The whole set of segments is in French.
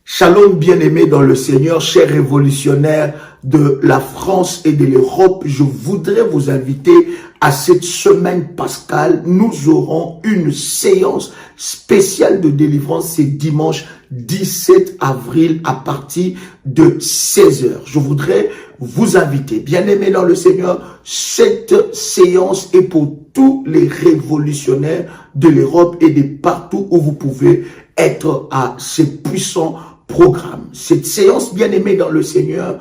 Shalom bien-aimés dans le Seigneur, chers révolutionnaires de la France et de l'Europe, je voudrais vous inviter à cette semaine pascale. Nous aurons une séance spéciale de délivrance, c'est dimanche 17 avril à partir de 16 h. Je voudrais vous inviter, bien-aimés dans le Seigneur, cette séance est pour tous les révolutionnaires de l'Europe et de partout où vous pouvez être à ces puissants programmes. Cette séance, bien-aimée dans le Seigneur,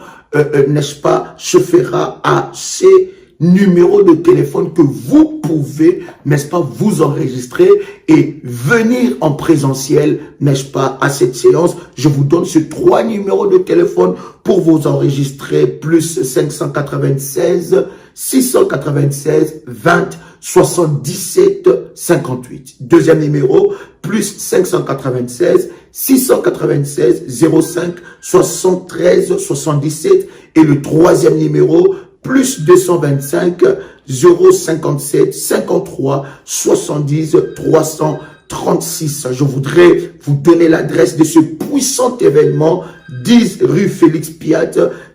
n'est-ce pas, se fera à ces numéros de téléphone que vous pouvez, n'est-ce pas, vous enregistrer et venir en présentiel, n'est-ce pas, à cette séance. Je vous donne ces 3 numéros de téléphone pour vous enregistrer, plus 596 696 20 77 58. Deuxième numéro, plus 596 696 05 73 77. Et le troisième numéro, plus 225 057 53 70 336. Je voudrais vous donner l'adresse de ce puissant événement, 10 rue Félix Piat,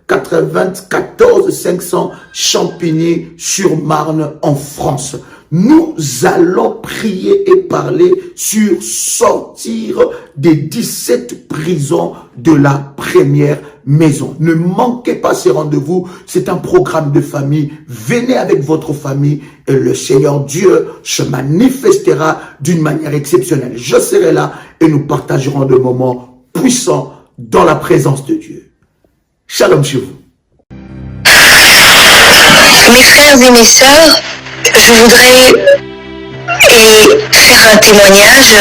94 500 Champigny-sur-Marne en France. Nous allons prier et parler sur sortir des 17 prisons de la première maison. Ne manquez pas ces rendez-vous, c'est un programme de famille. Venez avec votre famille et le Seigneur Dieu se manifestera d'une manière exceptionnelle. Je serai là et nous partagerons des moments puissants dans la présence de Dieu. Shalom chez vous. Mes frères et mes sœurs, je voudrais faire un témoignage.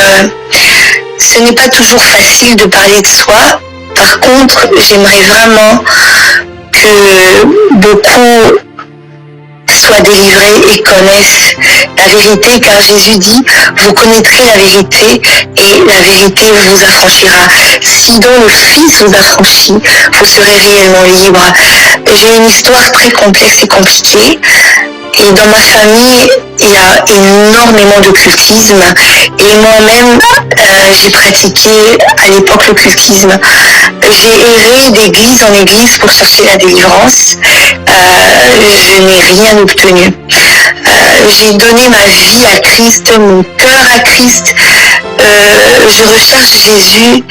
Ce n'est pas toujours facile de parler de soi. Par contre, j'aimerais vraiment que beaucoup soient délivrés et connaissent la vérité, car Jésus dit, vous connaîtrez la vérité et la vérité vous affranchira. Si donc le Fils vous affranchit, vous serez réellement libre. J'ai une histoire très complexe et compliquée. Et dans ma famille, il y a énormément d'occultisme. Et moi-même, j'ai pratiqué à l'époque l'occultisme. J'ai erré d'église en église pour chercher la délivrance. Je n'ai rien obtenu. J'ai donné ma vie à Christ, mon cœur à Christ. Je recherche Jésus,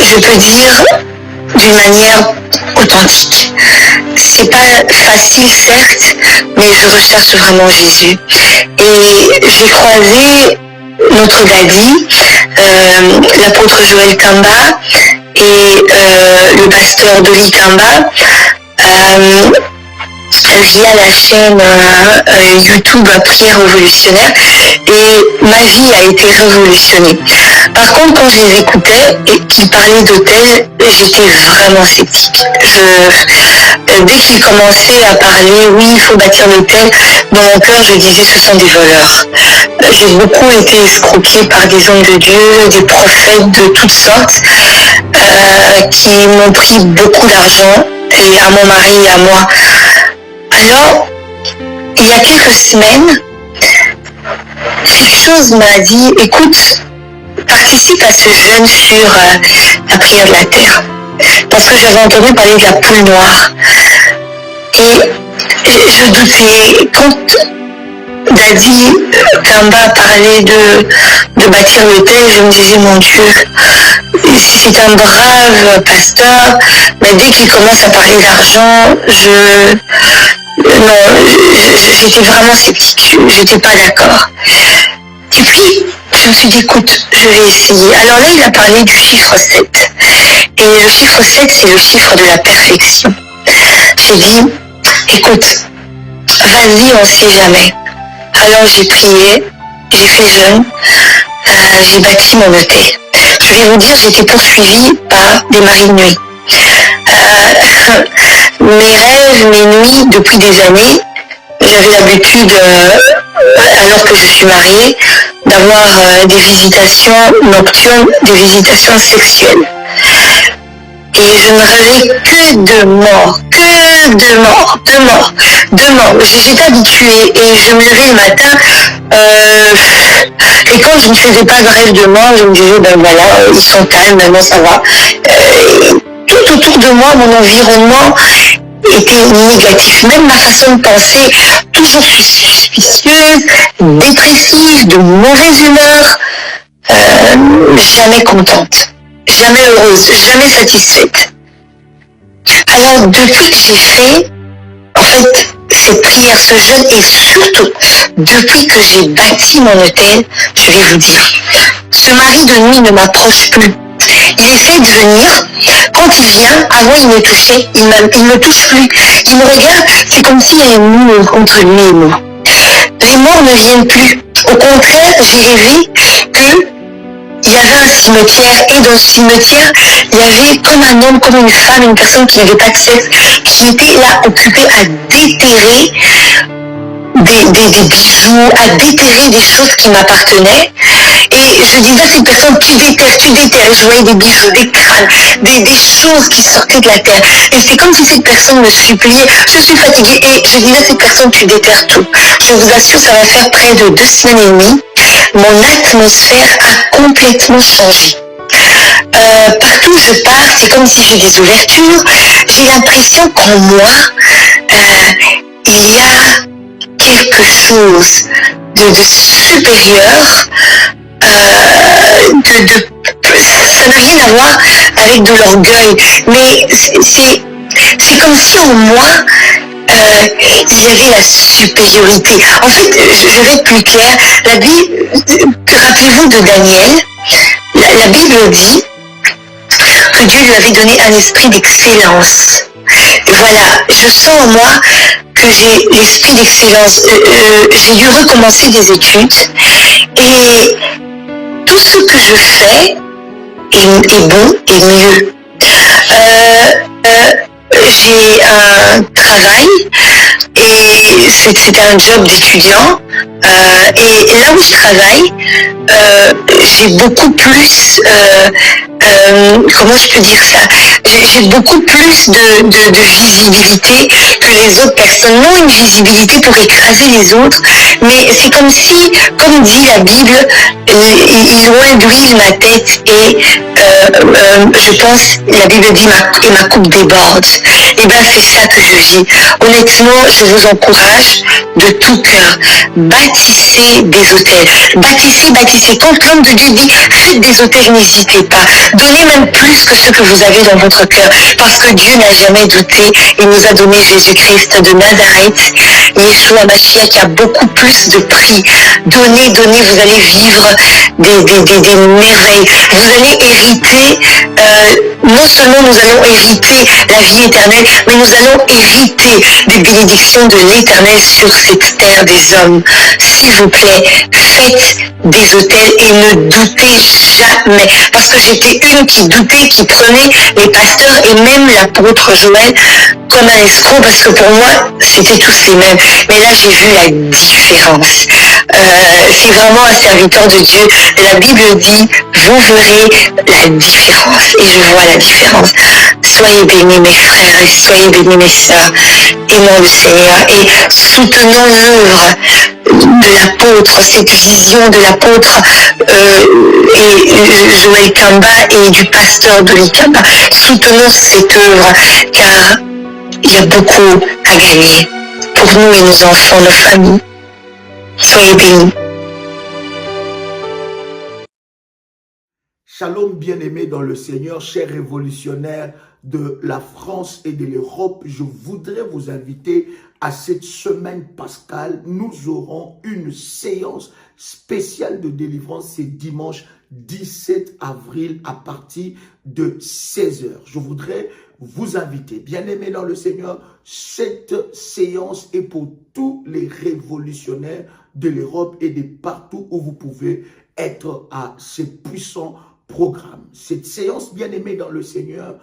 je peux dire, d'une manière authentique. C'est pas facile, certes, mais je recherche vraiment Jésus. Et j'ai croisé notre daddy, l'apôtre Joël Kamba et le pasteur Dolly Kamba via la chaîne YouTube Prière révolutionnaire, et ma vie a été révolutionnée. Par contre, quand je les écoutais et qu'ils parlaient d'hôtel, j'étais vraiment sceptique. Dès qu'ils commençaient à parler, oui, il faut bâtir l'hôtel, dans mon cœur, je disais, ce sont des voleurs. J'ai beaucoup été escroquée par des hommes de Dieu, des prophètes de toutes sortes, qui m'ont pris beaucoup d'argent, et à mon mari et à moi. Alors, il y a quelques semaines, quelque chose m'a dit, écoute, participe à ce jeûne sur la prière de la terre. Parce que j'avais entendu parler de la poule noire. Et je doutais. Quand Daddy Kamba parlait de bâtir l'hôtel, je me disais, mon Dieu, c'est un brave pasteur, mais dès qu'il commence à parler d'argent, j'étais vraiment sceptique, j'étais pas d'accord. Et puis, je me suis dit, écoute, je vais essayer. Alors là, il a parlé du chiffre 7. Et le chiffre 7, c'est le chiffre de la perfection. J'ai dit, écoute, vas-y, on sait jamais. Alors j'ai prié, j'ai fait jeûne, j'ai bâti mon hôtel. Je vais vous dire, j'ai été poursuivie par des maris de nuit. Mes rêves, mes nuits, depuis des années, j'avais l'habitude, alors que je suis mariée, d'avoir des visitations nocturnes, des visitations sexuelles. Et je ne rêvais que de mort, demain. J'étais habituée et je me levais le matin et quand je ne faisais pas de rêve de mort, je me disais ben voilà, ils sont calmes, maintenant ça va. Tout autour de moi, mon environnement était négatif. Même ma façon de penser, toujours suspicieuse, dépressive, de mauvaise humeur, jamais contente, jamais heureuse, jamais satisfaite. Alors depuis que j'ai fait, en fait, cette prière, ce jeûne, et surtout, depuis que j'ai bâti mon hôtel, je vais vous dire, ce mari de nuit ne m'approche plus. Il essaie de venir. Quand il vient, avant il me touchait, il me touche plus. Il me regarde, c'est comme s'il y a un mur entre lui et moi. Les morts ne viennent plus. Au contraire, j'ai rêvé que il y avait un cimetière et dans ce cimetière, il y avait comme un homme, comme une femme, une personne qui n'avait pas de sexe, qui était là occupée à déterrer des bijoux, à déterrer des choses qui m'appartenaient. Et je disais à cette personne, tu déterres. Et je voyais des bijoux, des crânes, des choses qui sortaient de la terre. Et c'est comme si cette personne me suppliait, je suis fatiguée. Et je disais à cette personne, tu déterres tout. Je vous assure, ça va faire près de 2 semaines et demie. Mon atmosphère a complètement changé. Partout où je pars, c'est comme si j'ai des ouvertures. J'ai l'impression qu'en moi, il y a quelque chose de supérieur, ça n'a rien à voir avec de l'orgueil, mais c'est comme si en moi, il y avait la supériorité. En fait, je vais être plus clair, la Bible, rappelez-vous de Daniel, la Bible dit que Dieu lui avait donné un esprit d'excellence. Et voilà, je sens en moi que j'ai l'esprit d'excellence. J'ai dû recommencer des études et tout ce que je fais est bon et mieux. J'ai un travail et c'était un job d'étudiant. Et là où je travaille, j'ai beaucoup plus, comment je peux dire ça, j'ai beaucoup plus de visibilité que les autres personnes. Non une visibilité pour écraser les autres, mais c'est comme si, comme dit la Bible, ils ont d'huile ma tête et je pense, la Bible dit et ma coupe déborde. Et ben c'est ça que je vis. Honnêtement, je vous encourage de tout cœur. Bâtissez des hôtels. Bâtissez. Quand l'homme de Dieu dit faites des hôtels, n'hésitez pas. Donnez même plus que ce que vous avez dans votre cœur. Parce que Dieu n'a jamais douté. Il nous a donné Jésus-Christ de Nazareth, Yeshua Mashiach, qui a beaucoup plus de prix. Donnez, vous allez vivre des merveilles. Vous allez hériter, non seulement nous allons hériter la vie éternelle, mais nous allons hériter des bénédictions de l'éternel sur cette terre des hommes. S'il vous plaît, faites des hôtels et ne doutez jamais. Parce que j'étais une qui doutait, qui prenait les pasteurs et même l'apôtre Joël comme un escroc, parce que pour moi, c'était tous les mêmes. Mais là, j'ai vu la différence. C'est vraiment un serviteur de Dieu. Et la Bible dit, vous verrez la différence. Et je vois la différence. Soyez bénis mes frères et soyez bénis mes sœurs. Aimons le Seigneur et soutenons l'œuvre de l'apôtre, cette vision de l'apôtre et Joël Kamba et du pasteur de l'Ikamba. Soutenons cette œuvre car il y a beaucoup à gagner pour nous et nos enfants, nos familles. Soyez bénis. Shalom bien-aimés dans le Seigneur, chers révolutionnaires de la France et de l'Europe. Je voudrais vous inviter à cette semaine pascale. Nous aurons une séance spéciale de délivrance. C'est dimanche 17 avril à partir de 16 h. Je voudrais vous inviter, bien-aimés dans le Seigneur, cette séance est pour tous les révolutionnaires de l'Europe et de partout où vous pouvez être à ces puissants programmes. Cette séance, bien-aimés dans le Seigneur,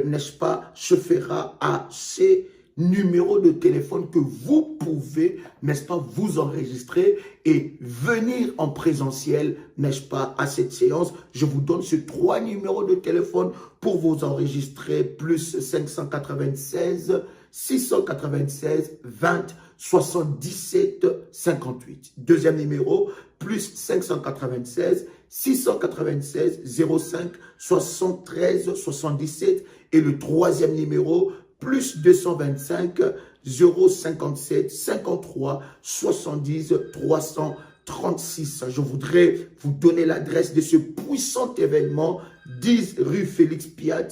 n'est-ce pas, se fera à ces numéros de téléphone que vous pouvez, n'est-ce pas, vous enregistrer et venir en présentiel, n'est-ce pas, à cette séance. Je vous donne ces 3 numéros de téléphone pour vous enregistrer, plus 596 696 20 77 58. Deuxième numéro, plus 596 696 05 73 77. Et le troisième numéro, plus 225 057 53 70 336. Je voudrais vous donner l'adresse de ce puissant événement, 10 rue Félix Piat,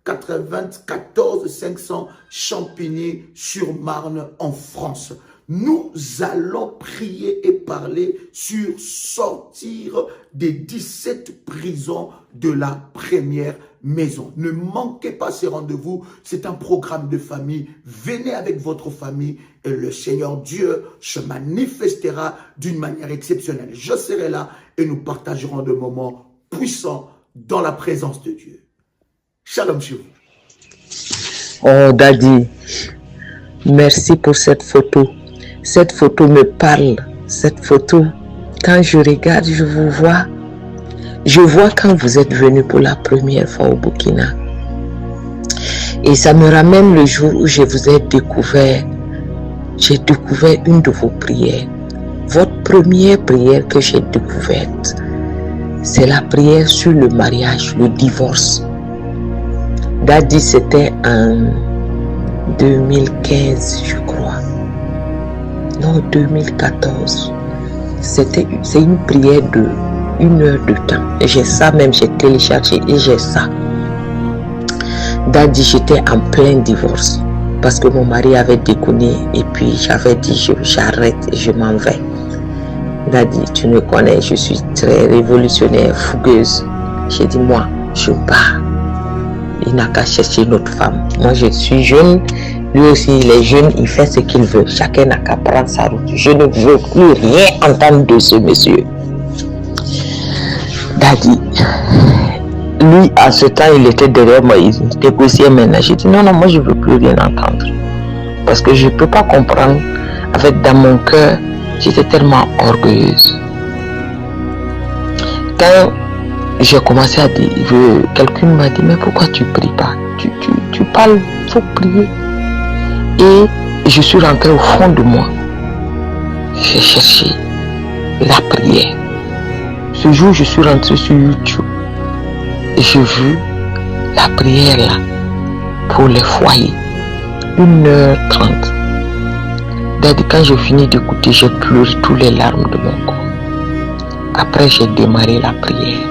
94 500 Champigny-sur-Marne en France. Nous allons prier et parler sur sortir des 17 prisons de la première maison. Ne manquez pas ces rendez-vous, c'est un programme de famille. Venez avec votre famille et le Seigneur Dieu se manifestera d'une manière exceptionnelle. Je serai là et nous partagerons des moments puissants dans la présence de Dieu. Shalom chez vous. Oh Daddy, merci pour cette photo. Cette photo me parle. Cette photo, quand je regarde, je vous vois. Je vois quand vous êtes venu pour la première fois au Burkina. Et ça me ramène le jour où je vous ai découvert. J'ai découvert une de vos prières. Votre première prière que j'ai découverte, c'est la prière sur le mariage, le divorce. Daddy, c'était en 2015, je crois. Non, 2014. C'est une prière de 1 heure de temps. J'ai ça même, j'ai téléchargé et j'ai ça. Daddy, j'étais en plein divorce parce que mon mari avait déconné et puis j'avais dit j'arrête et je m'en vais. Daddy, tu me connais, je suis très révolutionnaire, fougueuse. J'ai dit moi, je pars. Il n'a qu'à chercher une autre femme. Moi, je suis jeune. Lui aussi, il est jeune, il fait ce qu'il veut. Chacun n'a qu'à prendre sa route. Je ne veux plus rien entendre de ce monsieur. Daddy, lui, à ce temps, il était derrière moi. Il négociait maintenant. J'ai dit non, moi, je ne veux plus rien entendre. Parce que je ne peux pas comprendre. Avec dans mon cœur, j'étais tellement orgueilleuse. Quand j'ai commencé à dire, quelqu'un m'a dit, mais pourquoi tu ne pries pas? Tu parles, il faut prier. Et je suis rentré au fond de moi. J'ai cherché la prière. Ce jour, je suis rentré sur YouTube. Et j'ai vu la prière là, pour les foyers. 1h30. Daddy, quand j'ai fini d'écouter, j'ai pleuré tous les larmes de mon corps. Après, j'ai démarré la prière.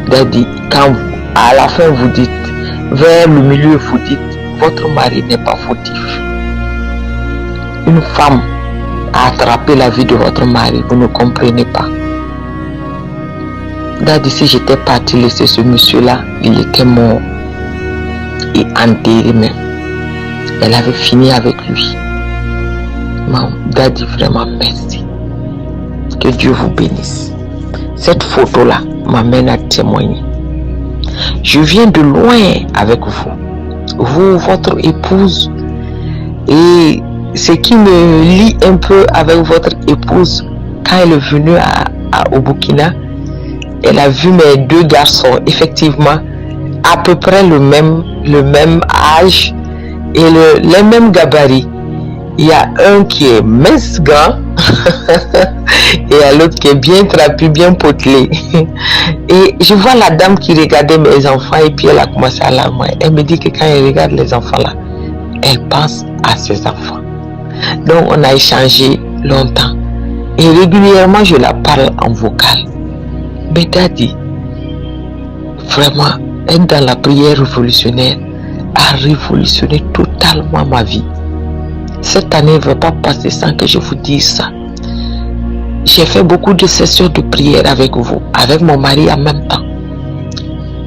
Daddy, quand à la fin vous dites, vers le milieu vous dites, votre mari n'est pas fautif. Une femme a attrapé la vie de votre mari, vous ne comprenez pas. Daddy, si j'étais parti laisser ce monsieur-là, il était mort et enterré même. Elle avait fini avec lui. Daddy, vraiment merci. Que Dieu vous bénisse. Cette photo-là m'amène à témoigner. Je viens de loin avec vous. Vous, votre épouse, et ce qui me lie un peu avec votre épouse, quand elle est venue au Burkina, elle a vu mes 2 garçons, effectivement, à peu près le même âge et les mêmes gabarits. Il y a un qui est mince, grand, et l'autre qui est bien trapu, bien potelé. Et je vois la dame qui regardait mes enfants et puis elle a commencé à larmer. Elle me dit que quand elle regarde les enfants là, elle pense à ses enfants. Donc on a échangé longtemps. Et régulièrement je la parle en vocal. Mais Daddy, vraiment, être dans la prière révolutionnaire a révolutionné totalement ma vie. Cette année ne va pas passer sans que je vous dise ça. J'ai fait beaucoup de sessions de prière avec vous, avec mon mari en même temps.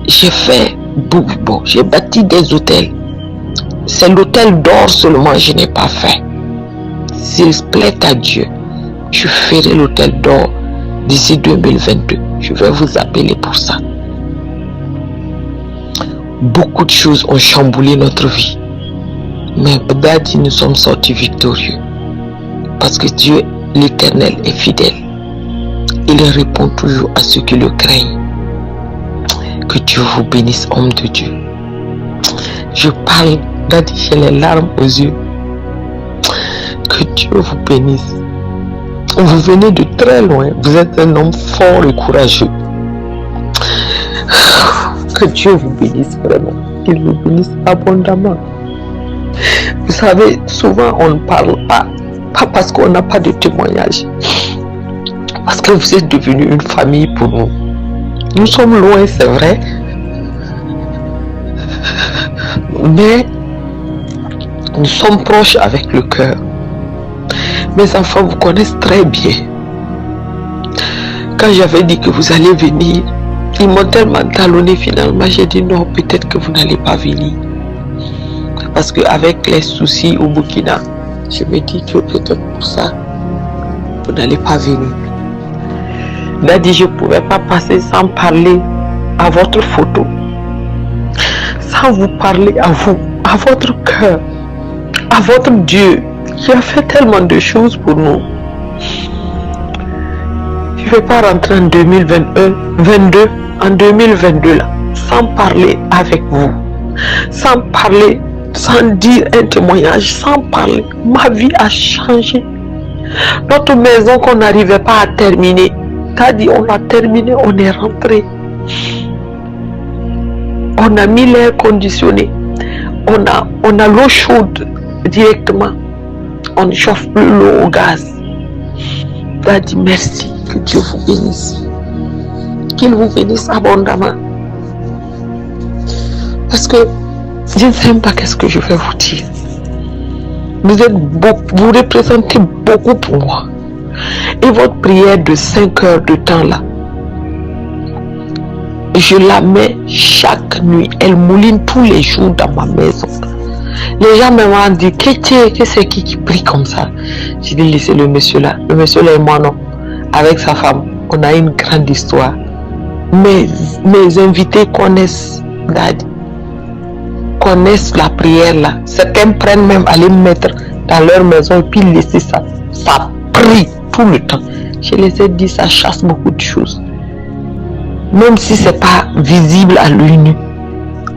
J'ai bâti des hôtels. C'est l'hôtel d'or seulement que je n'ai pas fait. S'il plaît à Dieu, je ferai l'hôtel d'or d'ici 2022. Je vais vous appeler pour ça. Beaucoup de choses ont chamboulé notre vie. Mais Daddy, nous sommes sortis victorieux. Parce que Dieu, l'Éternel, est fidèle. Il répond toujours à ceux qui le craignent. Que Dieu vous bénisse, homme de Dieu. Je parle Daddy, j'ai les larmes aux yeux. Que Dieu vous bénisse. Vous venez de très loin. Vous êtes un homme fort et courageux. Que Dieu vous bénisse vraiment. Qu'il vous bénisse abondamment. Vous savez, souvent on ne parle pas parce qu'on n'a pas de témoignage. Parce que vous êtes devenu une famille pour nous. Nous sommes loin, c'est vrai. Mais nous sommes proches avec le cœur. Mes enfants vous connaissent très bien. Quand j'avais dit que vous allez venir, ils m'ont tellement talonné finalement. J'ai dit non, peut-être que vous n'allez pas venir. Parce qu'avec les soucis au Burkina, je me dis que peut-être pour ça, vous n'allez pas venir. Daddy, je ne pouvais pas passer sans parler à votre photo. Sans vous parler à vous, à votre cœur, à votre Dieu qui a fait tellement de choses pour nous. Je ne vais pas rentrer en 2022, en 2022 là, sans parler avec vous, sans parler, sans dire un témoignage, sans parler. Ma vie a changé. Notre maison qu'on n'arrivait pas à terminer, t'as dit on l'a terminé, on est rentré. On a mis l'air conditionné. On a l'eau chaude directement. On ne chauffe plus l'eau au gaz. T'as dit merci. Que Dieu vous bénisse. Qu'il vous bénisse abondamment. Parce que je ne sais même pas qu'est-ce que je vais vous dire. Vous représentez beaucoup pour moi. Et votre prière de 5 heures de temps là, je la mets chaque nuit. Elle mouline tous les jours dans ma maison. Les gens me disent que c'est qui prie comme ça. J'ai dit laissez le monsieur là. Le monsieur là et moi non. Avec sa femme, on a une grande histoire. Mes invités connaissent Daddy, connaissent la prière là. Certains prennent même à les mettre dans leur maison et puis laisser ça. Ça prie tout le temps. Je les ai dit, ça chasse beaucoup de choses. Même si c'est pas visible à l'œil nu,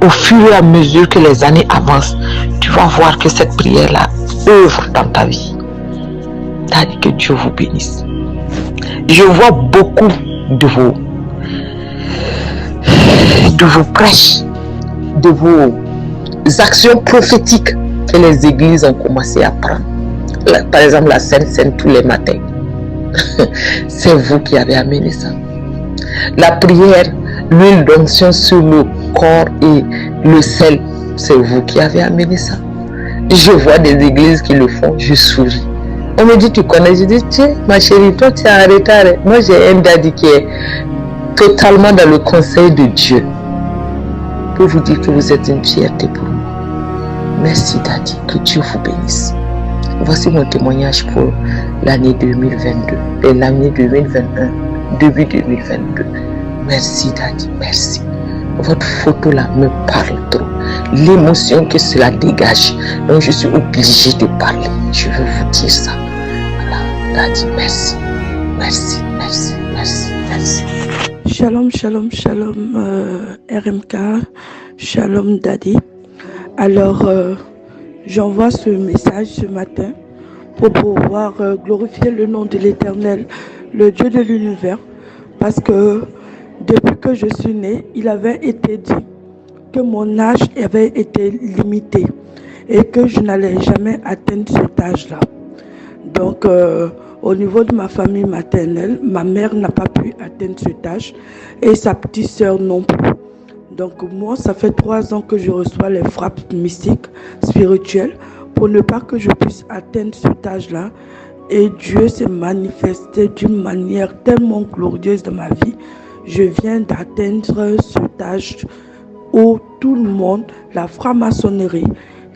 au fur et à mesure que les années avancent, tu vas voir que cette prière là œuvre dans ta vie. Daddy, que Dieu vous bénisse. Je vois beaucoup de vos prêches, de vos actions prophétiques que les églises ont commencé à prendre. Par exemple, la Sainte Seine tous les matins. C'est vous qui avez amené ça. La prière, l'huile d'onction sur le corps et le sel, c'est vous qui avez amené ça. Je vois des églises qui le font, je souris. On me dit, tu connais? Je dis, tiens, ma chérie, toi tu es en retard. Moi j'ai un daddy qui est totalement dans le conseil de Dieu. Pour vous dire que vous êtes une fierté pour moi. Merci daddy, que Dieu vous bénisse. Voici mon témoignage pour l'année 2022 et l'année 2021, début 2022. Merci daddy, merci. Votre photo là me parle trop. L'émotion que cela dégage. Donc je suis obligée de parler. Je veux vous dire ça. Voilà, daddy, merci. Merci, merci, merci, merci. Shalom, shalom, shalom RMK. Shalom daddy. Alors, j'envoie ce message ce matin pour pouvoir glorifier le nom de l'Éternel, le Dieu de l'univers, parce que depuis que je suis née, il avait été dit que mon âge avait été limité et que je n'allais jamais atteindre cet âge-là. Donc, au niveau de ma famille maternelle, ma mère n'a pas pu atteindre cet âge et sa petite sœur non plus. Donc moi, ça fait 3 ans que je reçois les frappes mystiques, spirituelles, pour ne pas que je puisse atteindre cet âge-là. Et Dieu s'est manifesté d'une manière tellement glorieuse dans ma vie. Je viens d'atteindre cet âge où tout le monde, la franc-maçonnerie,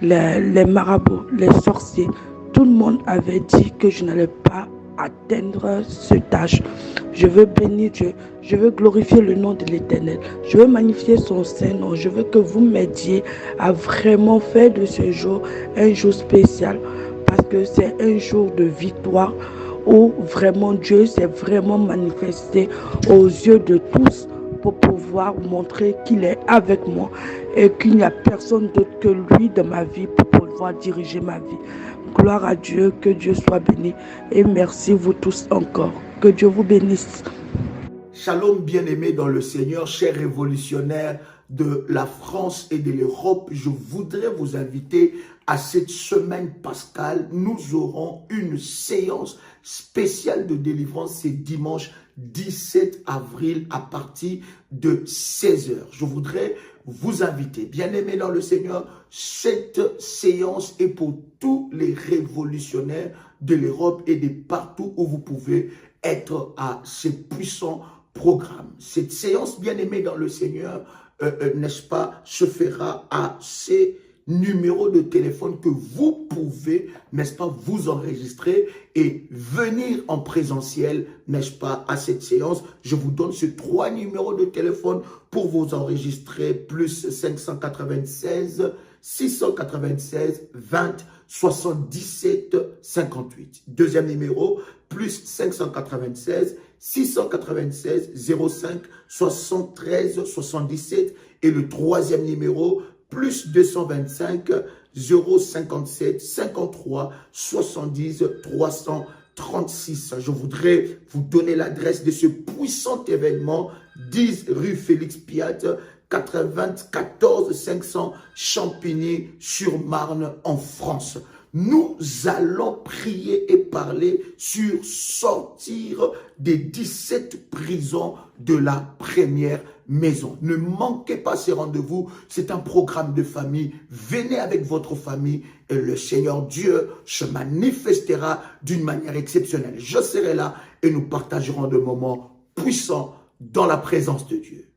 les marabouts, les sorciers, tout le monde avait dit que je n'allais pas atteindre cet âge. Je veux bénir Dieu, je veux glorifier le nom de l'Éternel, je veux magnifier son Saint-Nom, je veux que vous m'aidiez à vraiment faire de ce jour un jour spécial, parce que c'est un jour de victoire où vraiment Dieu s'est vraiment manifesté aux yeux de tous pour pouvoir montrer qu'il est avec moi et qu'il n'y a personne d'autre que lui dans ma vie pour pouvoir diriger ma vie. Gloire à Dieu, que Dieu soit béni et merci vous tous encore. Que Dieu vous bénisse. Shalom bien-aimés dans le Seigneur, chers révolutionnaires de la France et de l'Europe, je voudrais vous inviter à cette semaine pascale. Nous aurons une séance spéciale de délivrance, c'est dimanche 17 avril à partir de 16 h. Je voudrais vous inviter, bien-aimés dans le Seigneur, cette séance est pour tous les révolutionnaires de l'Europe et de partout où vous pouvez être à ces puissants programmes. Cette séance, bien-aimée dans le Seigneur, n'est-ce pas, se fera à ces numéros de téléphone que vous pouvez, n'est-ce pas, vous enregistrer et venir en présentiel, n'est-ce pas, à cette séance. Je vous donne ces 3 numéros de téléphone pour vous enregistrer, plus 596 696 20 77 58. Deuxième numéro, plus 596 696 05 73 77. Et le troisième numéro, plus 225 057 53 70 336. Je voudrais vous donner l'adresse de ce puissant événement, 10 rue Félix Piat, 94 500 Champigny-sur-Marne en France. Nous allons prier et parler sur sortir des 17 prisons de la première maison. Ne manquez pas ces rendez-vous, c'est un programme de famille. Venez avec votre famille et le Seigneur Dieu se manifestera d'une manière exceptionnelle. Je serai là et nous partagerons des moments puissants dans la présence de Dieu.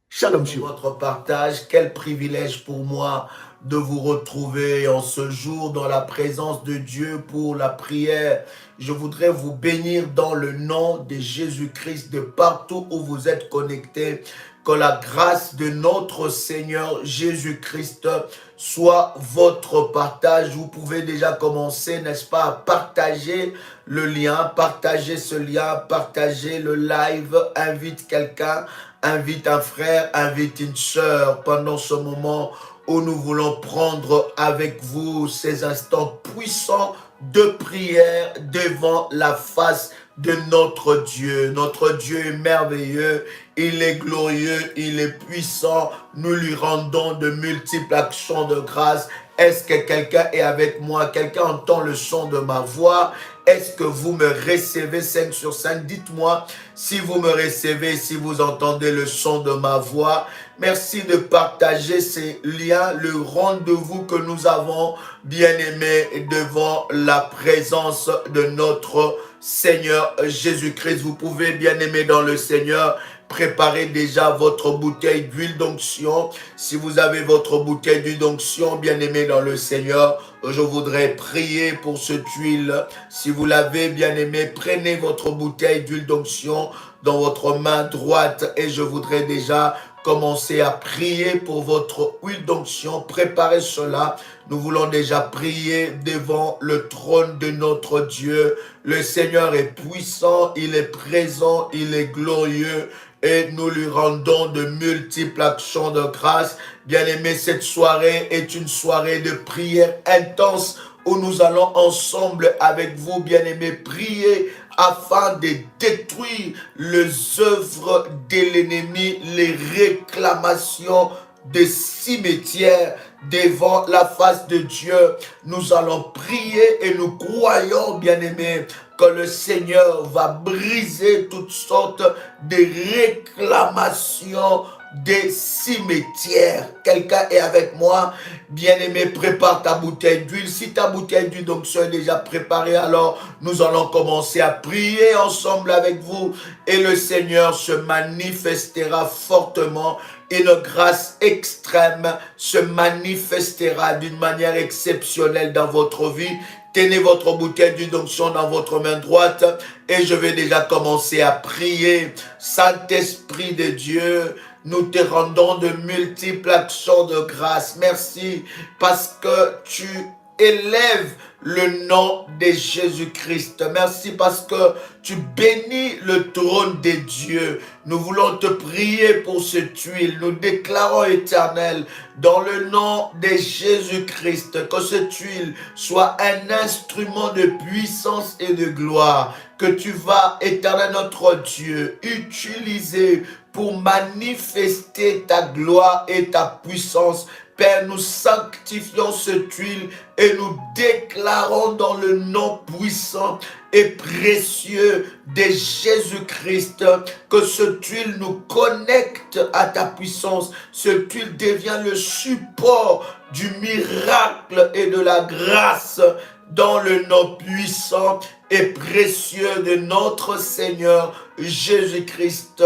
Shalom, shalom. Votre partage, quel privilège pour moi de vous retrouver en ce jour dans la présence de Dieu pour la prière. Je voudrais vous bénir dans le nom de Jésus-Christ de partout où vous êtes connectés. Que la grâce de notre Seigneur Jésus-Christ soit votre partage. Vous pouvez déjà commencer, n'est-ce pas, à partager le lien, partager ce lien, partager le live, invite quelqu'un, invite un frère, invite une sœur pendant ce moment où nous voulons prendre avec vous ces instants puissants de prière devant la face de notre Dieu. Notre Dieu est merveilleux, il est glorieux, il est puissant. Nous lui rendons de multiples actions de grâce. Est-ce que quelqu'un est avec moi? Quelqu'un entend le son de ma voix? Est-ce que vous me recevez 5 sur 5? Dites-moi si vous me recevez, si vous entendez le son de ma voix. Merci de partager ces liens, le rendez-vous que nous avons, bien-aimés, devant la présence de notre Seigneur Jésus-Christ. Vous pouvez, bien-aimés dans le Seigneur, préparez déjà votre bouteille d'huile d'onction. Si vous avez votre bouteille d'huile d'onction, bien-aimé dans le Seigneur, je voudrais prier pour cette huile. Si vous l'avez, bien-aimé, prenez votre bouteille d'huile d'onction dans votre main droite et je voudrais déjà commencer à prier pour votre huile d'onction. Préparez cela. Nous voulons déjà prier devant le trône de notre Dieu. Le Seigneur est puissant, il est présent, il est glorieux. Et nous lui rendons de multiples actions de grâce. Bien-aimés, cette soirée est une soirée de prière intense où nous allons ensemble avec vous, bien-aimés, prier afin de détruire les œuvres de l'ennemi, les réclamations des cimetières devant la face de Dieu. Nous allons prier et nous croyons, bien-aimés, que le Seigneur va briser toutes sortes de réclamations des cimetières. Quelqu'un est avec moi? Bien-aimé, prépare ta bouteille d'huile. Si ta bouteille d'huile d'onction est déjà préparée, alors nous allons commencer à prier ensemble avec vous et le Seigneur se manifestera fortement. Une grâce extrême se manifestera d'une manière exceptionnelle dans votre vie. Tenez votre bouteille d'huile d'onction dans votre main droite et je vais déjà commencer à prier. Saint-Esprit de Dieu, nous te rendons de multiples actions de grâce. Merci parce que tu élève le nom de Jésus-Christ. Merci parce que tu bénis le trône des dieux. Nous voulons te prier pour cette huile. Nous déclarons, Éternel, dans le nom de Jésus-Christ, que cette huile soit un instrument de puissance et de gloire, que tu vas, Éternel notre Dieu, utiliser pour manifester ta gloire et ta puissance. Père, nous sanctifions cette huile et nous déclarons dans le nom puissant et précieux de Jésus-Christ que cette huile nous connecte à ta puissance. Cette huile devient le support du miracle et de la grâce dans le nom puissant et précieux de notre Seigneur Jésus-Christ.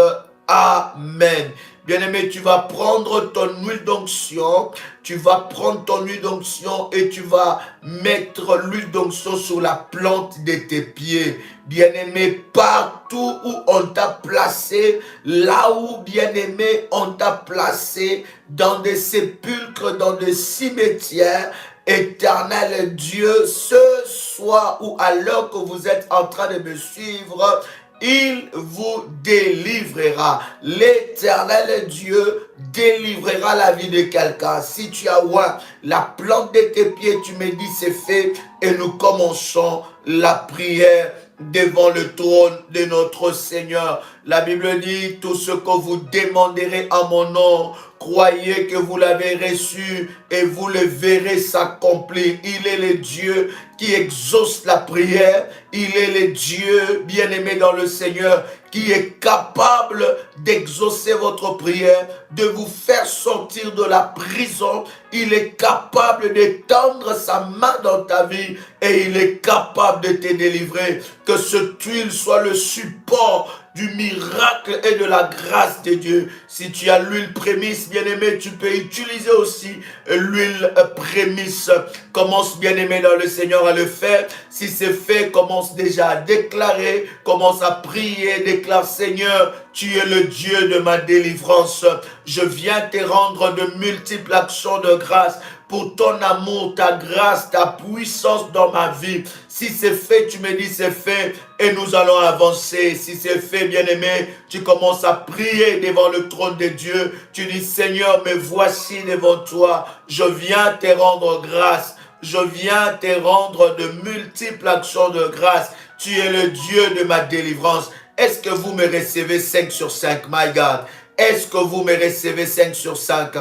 Amen. Bien-aimé, tu vas prendre ton huile d'onction, tu vas prendre ton huile d'onction et tu vas mettre l'huile d'onction sur la plante de tes pieds. Bien-aimé, partout où on t'a placé, là où, bien-aimé, on t'a placé, dans des sépulcres, dans des cimetières, Éternel Dieu, ce soir ou à l'heure que vous êtes en train de me suivre, il vous délivrera. L'Éternel Dieu délivrera la vie de quelqu'un. Si tu as oint la plante de tes pieds, tu me dis c'est fait et nous commençons la prière devant le trône de notre Seigneur. La Bible dit, tout ce que vous demanderez en mon nom, croyez que vous l'avez reçu et vous le verrez s'accomplir. Il est le Dieu qui exauce la prière. Il est le Dieu bien-aimé dans le Seigneur qui est capable d'exaucer votre prière, de vous faire sortir de la prison. Il est capable d'étendre sa main dans ta vie et il est capable de te délivrer. Que cette huile soit le support du miracle et de la grâce de Dieu. Si tu as l'huile prémisse, bien-aimé, tu peux utiliser aussi l'huile prémisse. Commence, bien-aimé, dans le Seigneur à le faire. Si c'est fait, commence déjà à déclarer, commence à prier, déclare, Seigneur, tu es le Dieu de ma délivrance. Je viens te rendre de multiples actions de grâce pour ton amour, ta grâce, ta puissance dans ma vie. Si c'est fait, tu me dis c'est fait et nous allons avancer. Si c'est fait, bien-aimé, tu commences à prier devant le trône de Dieu. Tu dis, Seigneur, me voici devant toi. Je viens te rendre grâce. Je viens te rendre de multiples actions de grâce. Tu es le Dieu de ma délivrance. Est-ce que vous me recevez 5 sur 5, my God? Est-ce que vous me recevez 5 sur 5?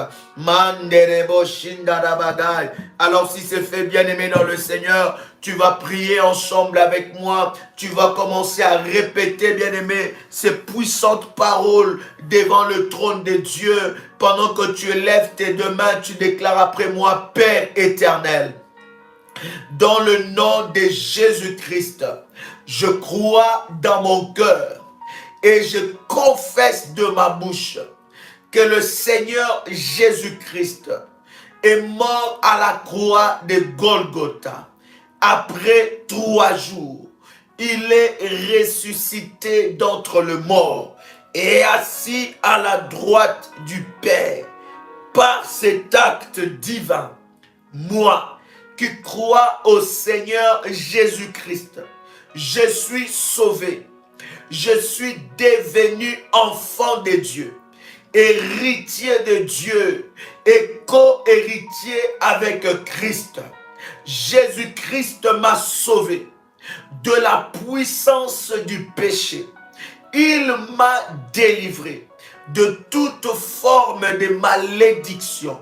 Alors si c'est fait, bien-aimé dans le Seigneur, tu vas prier ensemble avec moi. Tu vas commencer à répéter, bien-aimé, ces puissantes paroles devant le trône de Dieu. Pendant que tu lèves tes deux mains, tu déclares après moi, Père éternel, dans le nom de Jésus-Christ, je crois dans mon cœur et je confesse de ma bouche que le Seigneur Jésus-Christ est mort à la croix de Golgotha. Après 3 jours, il est ressuscité d'entre les morts et assis à la droite du Père. Par cet acte divin, moi qui crois au Seigneur Jésus-Christ, je suis sauvé. Je suis devenu enfant de Dieu, héritier de Dieu et co-héritier avec Christ. Jésus-Christ m'a sauvé de la puissance du péché. Il m'a délivré de toute forme de malédiction.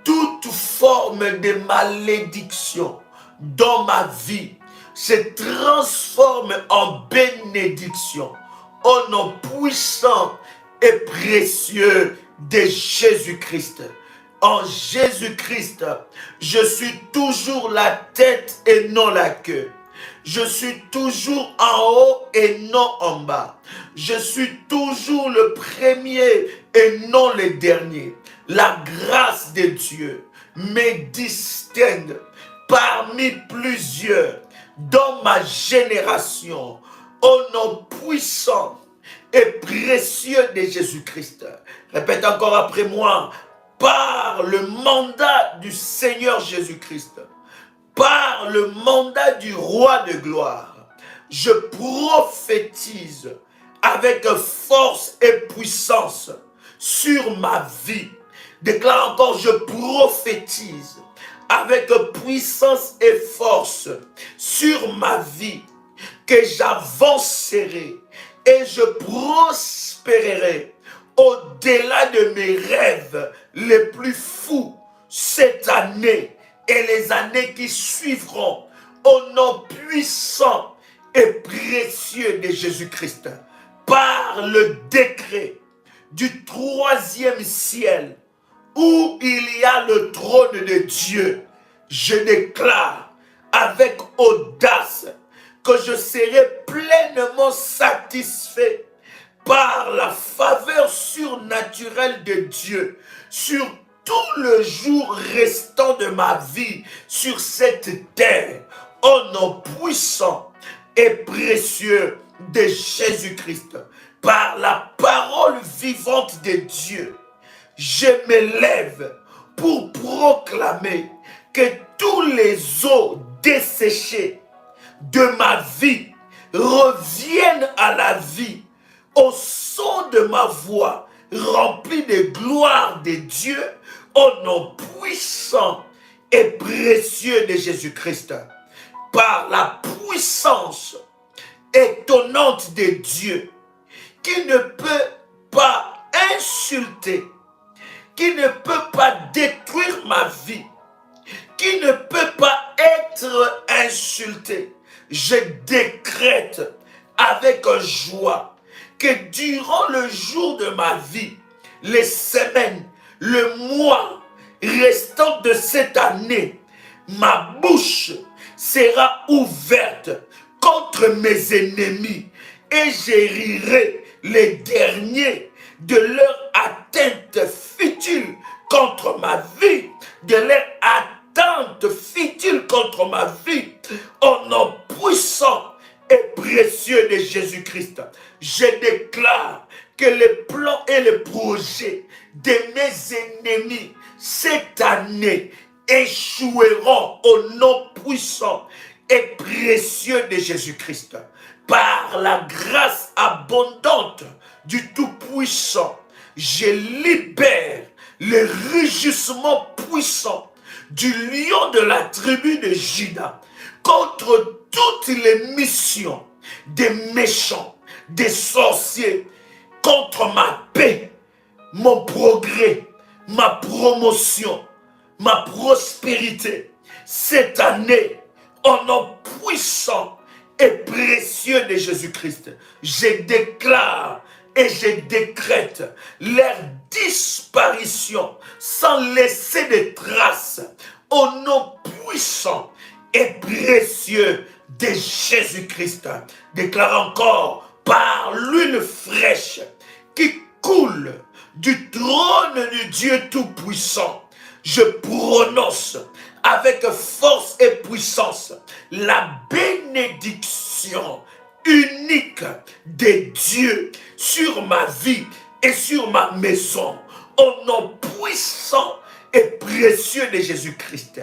Toute forme de malédiction dans ma vie se transforme en bénédiction au nom puissant et précieux de Jésus-Christ. En Jésus-Christ, je suis toujours la tête et non la queue. Je suis toujours en haut et non en bas. Je suis toujours le premier et non le dernier. La grâce de Dieu me distingue parmi plusieurs dans ma génération, au nom puissant et précieux de Jésus-Christ. Répète encore après moi, par le mandat du Seigneur Jésus-Christ, par le mandat du roi de gloire, je prophétise avec force et puissance sur ma vie. Déclare encore, je prophétise avec puissance et force sur ma vie, que j'avancerai et je prospérerai au-delà de mes rêves les plus fous cette année et les années qui suivront, au nom puissant et précieux de Jésus-Christ. Par le décret du troisième ciel, où il y a le trône de Dieu, je déclare avec audace que je serai pleinement satisfait par la faveur surnaturelle de Dieu sur tout le jour restant de ma vie sur cette terre, au nom puissant et précieux de Jésus-Christ. Par la parole vivante de Dieu, je m'élève pour proclamer que tous les eaux desséchées de ma vie reviennent à la vie au son de ma voix remplie de gloire de Dieu, au nom puissant et précieux de Jésus-Christ. Par la puissance étonnante de Dieu, qui ne peut pas insulter, qui ne peut pas détruire ma vie, qui ne peut pas être insulté, je décrète avec joie que durant le jour de ma vie, les semaines, le mois restant de cette année, ma bouche sera ouverte contre mes ennemis et j'hérirai les derniers de leur atteinte futile contre ma vie, de leur atteinte futile contre ma vie, au nom puissant et précieux de Jésus-Christ. Je déclare que les plans et les projets de mes ennemis cette année échoueront au nom puissant et précieux de Jésus-Christ. Par la grâce abondante du Tout-Puissant, je libère le rugissement puissant du lion de la tribu de Juda contre toutes les missions des méchants, des sorciers, contre ma paix, mon progrès, ma promotion, ma prospérité. Cette année, au nom puissant et précieux de Jésus-Christ, je déclare et je décrète leur disparition sans laisser de traces au nom puissant et précieux de Jésus-Christ. Déclare encore par l'huile fraîche qui coule du trône du Dieu Tout-Puissant. Je prononce avec force et puissance la bénédiction unique de Dieu sur ma vie et sur ma maison, au nom puissant et précieux de Jésus-Christ.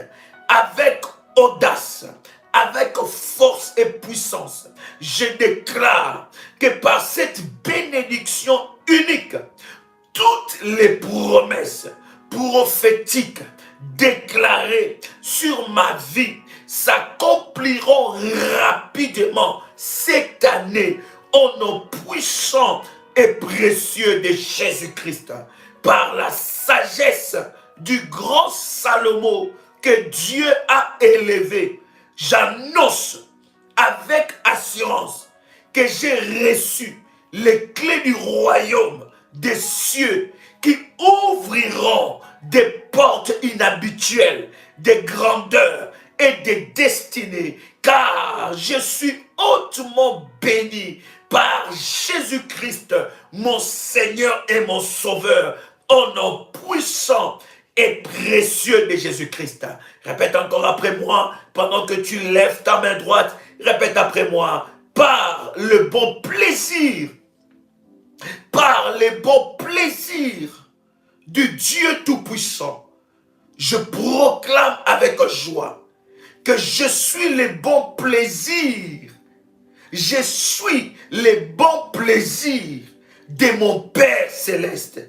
Avec audace, avec force et puissance, je déclare que par cette bénédiction unique, toutes les promesses prophétiques déclarées sur ma vie s'accompliront rapidement cette année au nom puissant et précieux de Jésus-Christ. Par la sagesse du grand Salomon que Dieu a élevé, j'annonce avec assurance que j'ai reçu les clés du royaume des cieux qui ouvriront des portes inhabituelles, des grandeurs et des destinées, car je suis hautement béni par Jésus-Christ, mon Seigneur et mon Sauveur, au nom puissant et précieux de Jésus-Christ. Répète encore après moi, pendant que tu lèves ta main droite, répète après moi, par le bon plaisir, par les bons plaisirs du Dieu Tout-Puissant, je proclame avec joie que je suis les bons plaisirs. Je suis les bons plaisirs de mon Père céleste.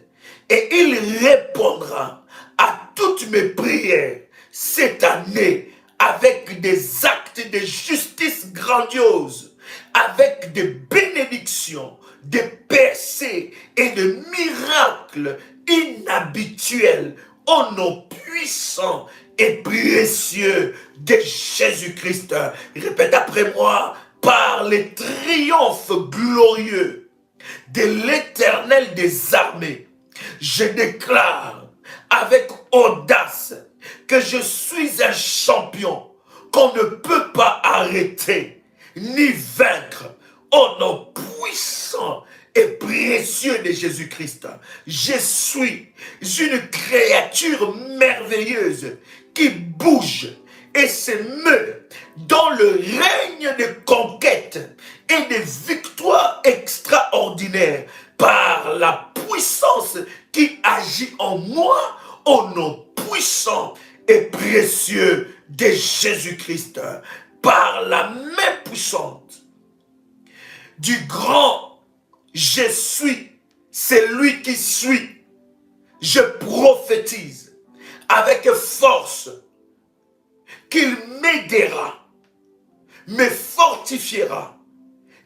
Et il répondra à toutes mes prières cette année avec des actes de justice grandioses, avec des bénédictions, des percées et des miracles inhabituels au nom puissant et précieux de Jésus-Christ. Répète après moi, par les triomphes glorieux de l'Éternel des armées, je déclare avec audace que je suis un champion qu'on ne peut pas arrêter ni vaincre au nom puissant et précieux de Jésus-Christ. Je suis une créature merveilleuse qui bouge et se meut dans le règne de conquête et de victoires extraordinaires par la puissance qui agit en moi au nom puissant et précieux de Jésus-Christ. Par la main puissante du grand je suis, c'est lui qui suit. Je prophétise avec force qu'il m'aidera, me fortifiera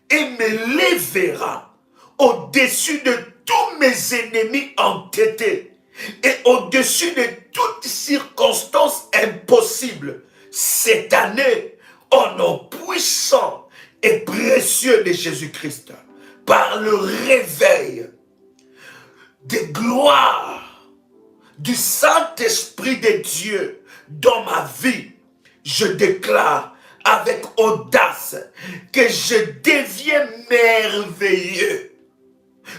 et me lèvera au-dessus de tous mes ennemis entêtés et au-dessus de toutes circonstances impossibles cette année au nom puissant et précieux de Jésus-Christ. Par le réveil des gloires du Saint-Esprit de Dieu dans ma vie, je déclare avec audace que je deviens merveilleux.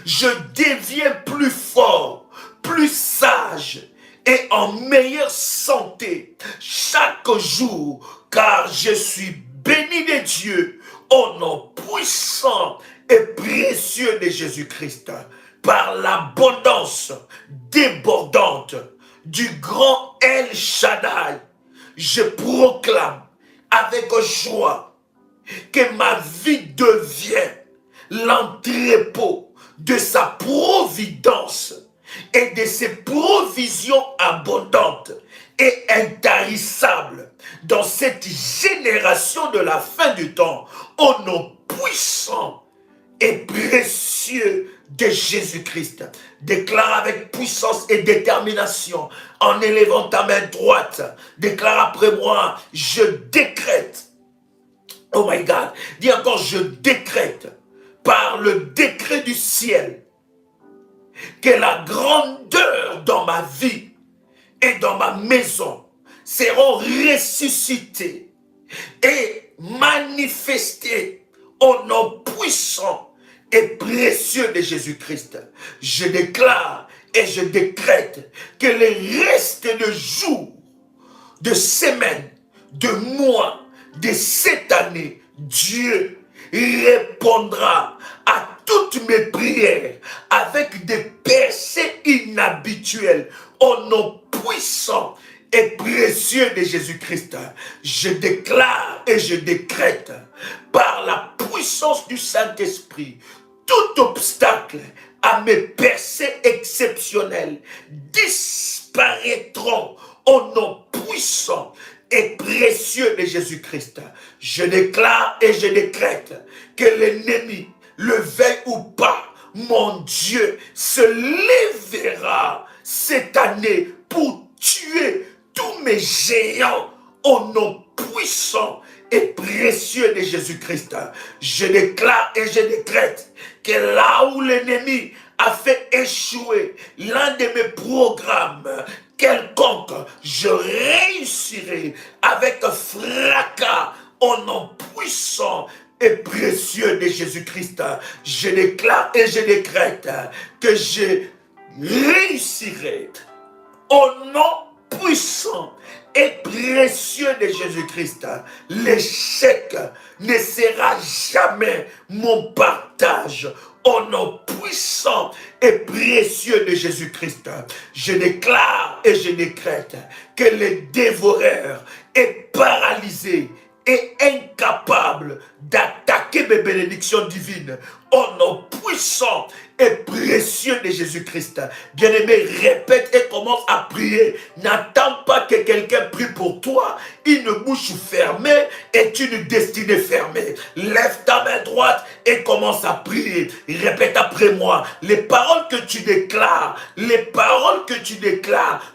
Je deviens plus fort, plus sage et en meilleure santé chaque jour, car je suis béni de Dieu au nom puissant et précieux de Jésus-Christ, par l'abondance débordante du grand El Shaddai. Je proclame avec joie que ma vie devient l'entrepôt de sa providence et de ses provisions abondantes et intarissables dans cette génération de la fin du temps, au nom puissant et précieux de Jésus-Christ. Déclare avec puissance et détermination en élevant ta main droite. Déclare après moi, je décrète. Oh my God. Dis encore, je décrète par le décret du ciel que la grandeur dans ma vie et dans ma maison seront ressuscitées et manifestées au nom puissant et précieux de Jésus-Christ. Je déclare et je décrète que les restes de jours, de semaines, de mois, de cette année, Dieu répondra à toutes mes prières avec des percées inhabituelles au nom puissant et précieux de Jésus-Christ. Je déclare et je décrète par la puissance du Saint-Esprit, tout obstacle à mes percées exceptionnelles disparaîtront au nom puissant et précieux de Jésus-Christ. Je déclare et je décrète que l'ennemi, le veuille ou pas, mon Dieu se lèvera cette année pour tuer tous mes géants au nom puissant et précieux de Jésus-Christ. Je déclare et je décrète que là où l'ennemi a fait échouer l'un de mes programmes quelconque, je réussirai avec fracas au nom puissant et précieux de Jésus-Christ. Je déclare et je décrète que je réussirai au nom puissant et précieux de Jésus-Christ. L'échec ne sera jamais mon partage. Au nom puissant et précieux de Jésus-Christ, je déclare et je décrète que les dévoreurs est paralysé et incapable d'attaquer mes bénédictions divines. Au nom puissant et précieux de Jésus-Christ. Bien-aimé, répète et commence à prier. N'attends pas que quelqu'un prie pour toi. Une bouche fermée est une destinée fermée. Lève ta main droite et commence à prier. Répète après moi. Les paroles que tu déclares,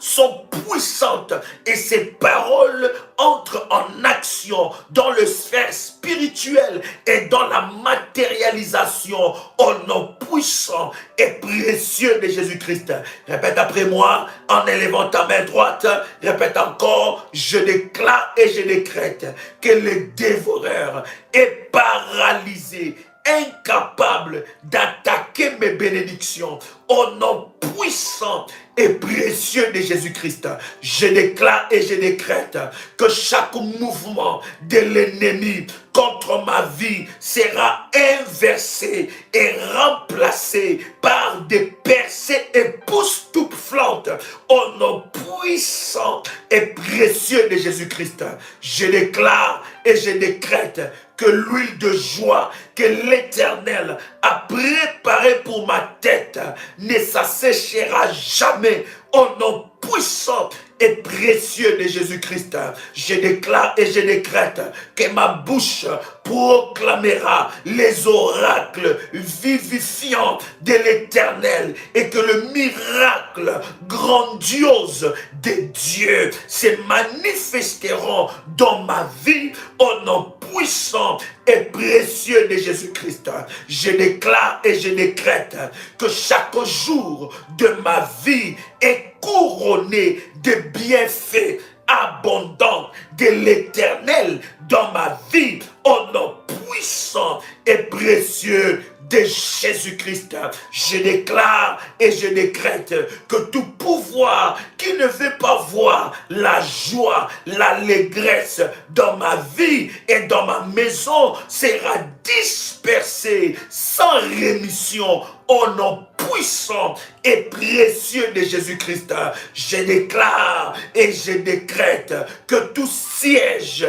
sont puissantes. Et ces paroles entrent en action dans le sphère spirituelle et dans la matérialisation au nom puissant et précieux de Jésus-Christ. Répète après moi en élevant ta main droite. Répète encore, je déclare et je décrète que le dévoreur est paralysé, incapable d'attaquer mes bénédictions au nom puissant et précieux de Jésus-Christ. Je déclare et je décrète que chaque mouvement de l'ennemi contre ma vie sera inversé et remplacé par des percées époustouflantes au nom puissant et précieux de Jésus-Christ. Je déclare et je décrète que l'huile de joie que l'Éternel a préparée pour ma tête ne s'asséchera jamais au nom puissant et précieux de Jésus-Christ. Je déclare et je décrète que ma bouche proclamera les oracles vivifiants de l'Éternel et que le miracle grandiose de Dieu se manifesteront dans ma vie au nom puissant et précieux de Jésus-Christ. Je déclare et je décrète que chaque jour de ma vie est couronné de bienfaits abondants de l'Éternel dans ma vie au nom puissant et précieux de Jésus-Christ. Je déclare et je décrète que tout pouvoir qui ne veut pas voir la joie, l'allégresse dans ma vie et dans ma maison sera dispersé sans rémission au nom puissant et précieux de Jésus-Christ. Je déclare et je décrète que tout siège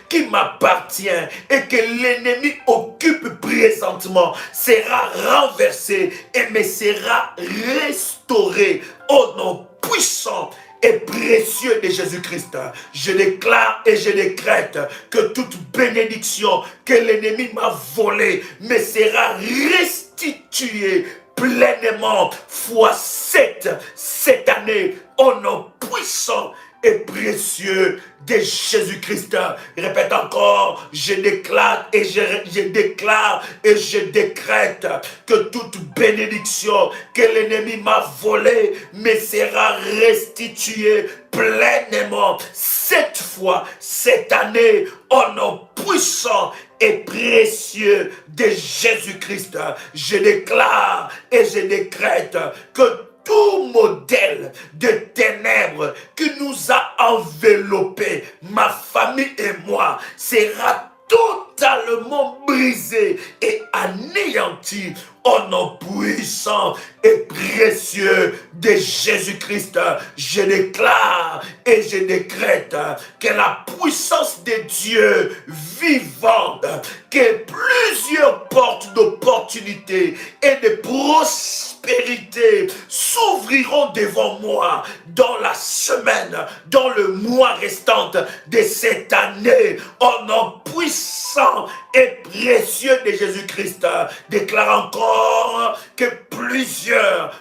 qui m'appartient et que l'ennemi occupe présentement sera renversé et me sera restauré au nom puissant et précieux de Jésus-Christ. Je déclare et je décrète que toute bénédiction que l'ennemi m'a volée me sera restituée pleinement fois 7 cette année au nom puissant et précieux de Jésus-Christ. Répète encore, je déclare et je déclare et je décrète que toute bénédiction que l'ennemi m'a volée me sera restituée pleinement cette fois, cette année, au nom puissant et précieux de Jésus-Christ. Je déclare et je décrète que tout modèle de ténèbres qui nous a enveloppés, ma famille et moi, sera totalement brisé et anéanti au nom puissant et précieux de Jésus-Christ. Je déclare et je décrète que la puissance de Dieu vivante, que plusieurs portes d'opportunité et de prospérité s'ouvriront devant moi dans la semaine, dans le mois restant de cette année, au nom puissant et précieux de Jésus-Christ. Déclare encore que plusieurs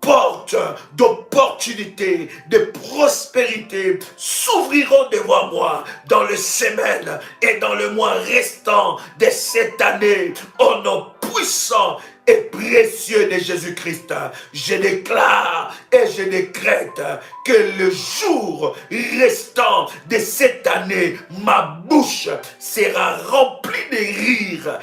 portes d'opportunité, de prospérité s'ouvriront devant moi dans les semaines et dans le mois restant de cette année au nom puissant et précieux de Jésus-Christ. Je déclare et je décrète que le jour restant de cette année, ma bouche sera remplie de rires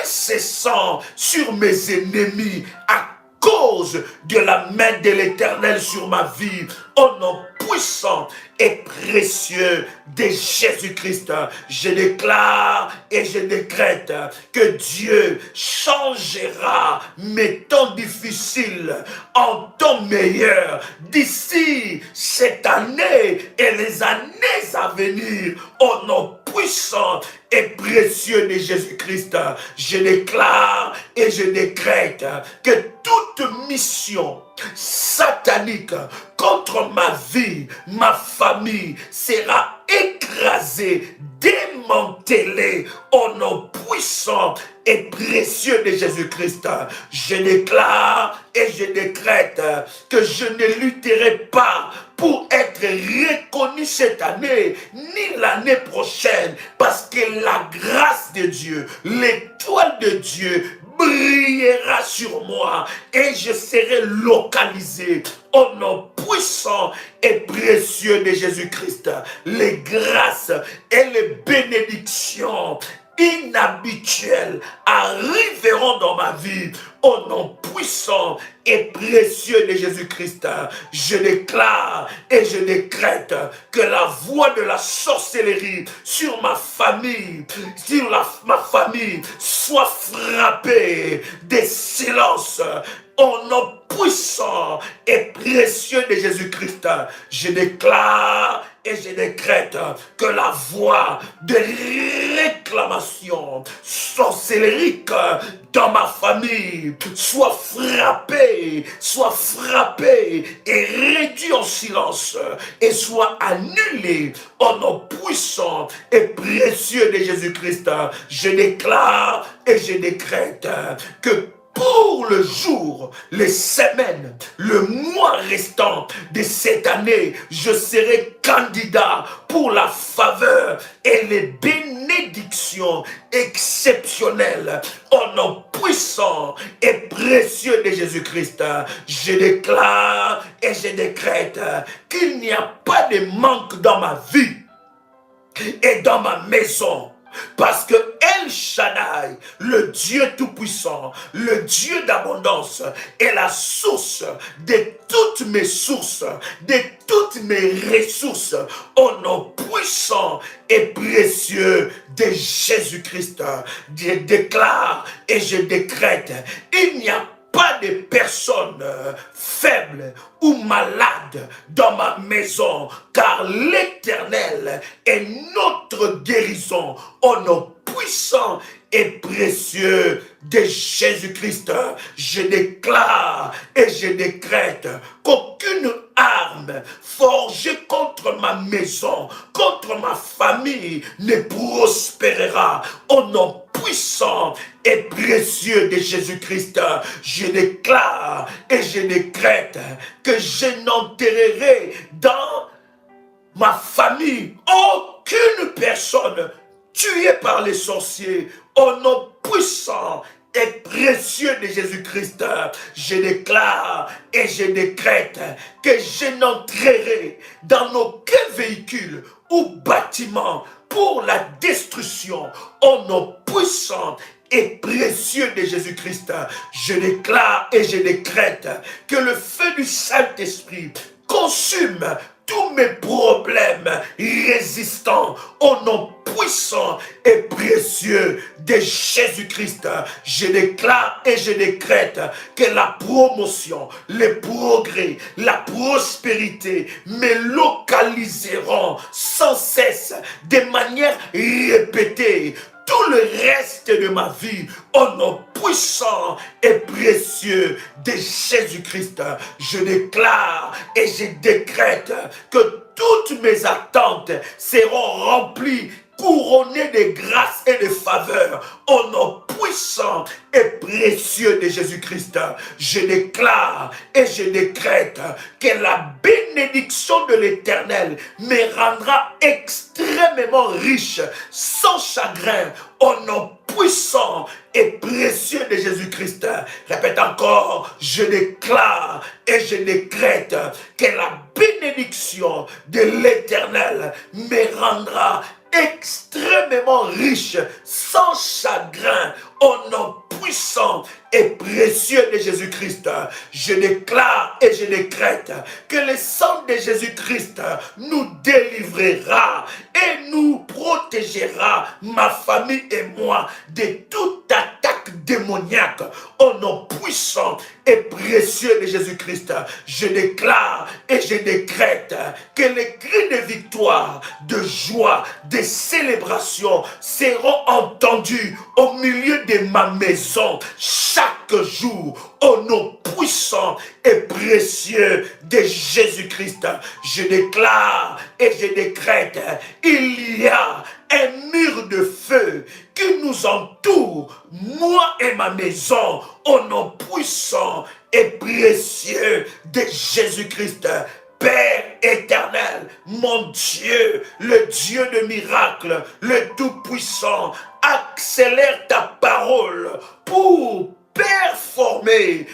incessants sur mes ennemis à cause de la main de l'Éternel sur ma vie, au nom puissant et précieux de Jésus-Christ, je déclare et je décrète que Dieu changera mes temps difficiles en temps meilleurs d'ici cette année et les années à venir au nom puissant et précieux de Jésus-Christ. Je déclare et je décrète que toute mission satanique contre ma vie, ma famille sera écrasée, démantelée au nom puissant et précieux de Jésus-Christ. Je déclare et je décrète que je ne lutterai pas pour être reconnu cette année, ni l'année prochaine, parce que la grâce de Dieu, l'étoile de Dieu brillera sur moi et je serai localisé au nom puissant et précieux de Jésus-Christ. Les grâces et les bénédictions inhabituelles arriveront dans ma vie au nom puissant et précieux de Jésus-Christ. Je déclare et je décrète que la voix de la sorcellerie sur ma famille, ma famille soit frappée de silence au nom puissant et précieux de Jésus-Christ. Je déclare et je décrète que la voix de réclamation sorcellerique dans ma famille soit frappée et réduite en silence et soit annulée au nom puissant et précieux de Jésus-Christ. Je déclare et je décrète que pour le jour, les semaines, le mois restant de cette année, je serai candidat pour la faveur et les bénédictions exceptionnelles au nom puissant et précieux de Jésus-Christ. Je déclare et je décrète qu'il n'y a pas de manque dans ma vie et dans ma maison. Parce que El Shaddai, le Dieu Tout-Puissant, le Dieu d'abondance, est la source de toutes mes sources, de toutes mes ressources, au nom puissant et précieux de Jésus-Christ. Je déclare et je décrète, il n'y a pas de personnes faibles ou malades dans ma maison, car l'Éternel est notre guérison au nom puissant et précieux de Jésus-Christ. Je déclare et je décrète qu'aucune arme forgée contre ma maison, contre ma famille ne prospérera au nom puissant et précieux de Jésus-Christ. Je déclare et je décrète que je n'enterrerai dans ma famille aucune personne tuée par les sorciers au nom puissant et précieux de Jésus-Christ. Je déclare et je décrète que je n'entrerai dans aucun véhicule ou bâtiment pour la destruction au nom puissant et précieux de Jésus-Christ. Je déclare et je décrète que le feu du Saint-Esprit consume tous mes problèmes résistants au nom puissant et précieux de Jésus-Christ. Je déclare et je décrète que la promotion, les progrès, la prospérité me localiseront sans cesse de manière répétée tout le reste de ma vie au nom puissant et précieux de Jésus-Christ. Je déclare et je décrète que toutes mes attentes seront remplies, couronnées de grâce et de faveur au nom puissant et précieux de Jésus-Christ. Je déclare et je décrète que la bénédiction de l'Éternel me rendra extrêmement riche, sans chagrin, au nom puissant et précieux de Jésus-Christ. Répète encore, je déclare et je décrète que la bénédiction de l'Éternel me rendra extrêmement riche, sans chagrin, au nom puissant et précieux de Jésus-Christ. Je déclare et je décrète que le sang de Jésus-Christ nous délivrera et nous protégera, ma famille et moi, de toute attaque démoniaque, au nom puissant et précieux de Jésus-Christ. Je déclare et je décrète que les cris de victoire, de joie, de célébration seront entendus au milieu de ma maison chaque jour, au nom puissant et précieux de Jésus-Christ. Je déclare et je décrète, il y a un mur de feu qui nous entoure, moi et ma maison, au nom puissant et précieux de Jésus-Christ. Père éternel, mon Dieu, le Dieu de miracles, le Tout-Puissant, accélère ta parole pour performer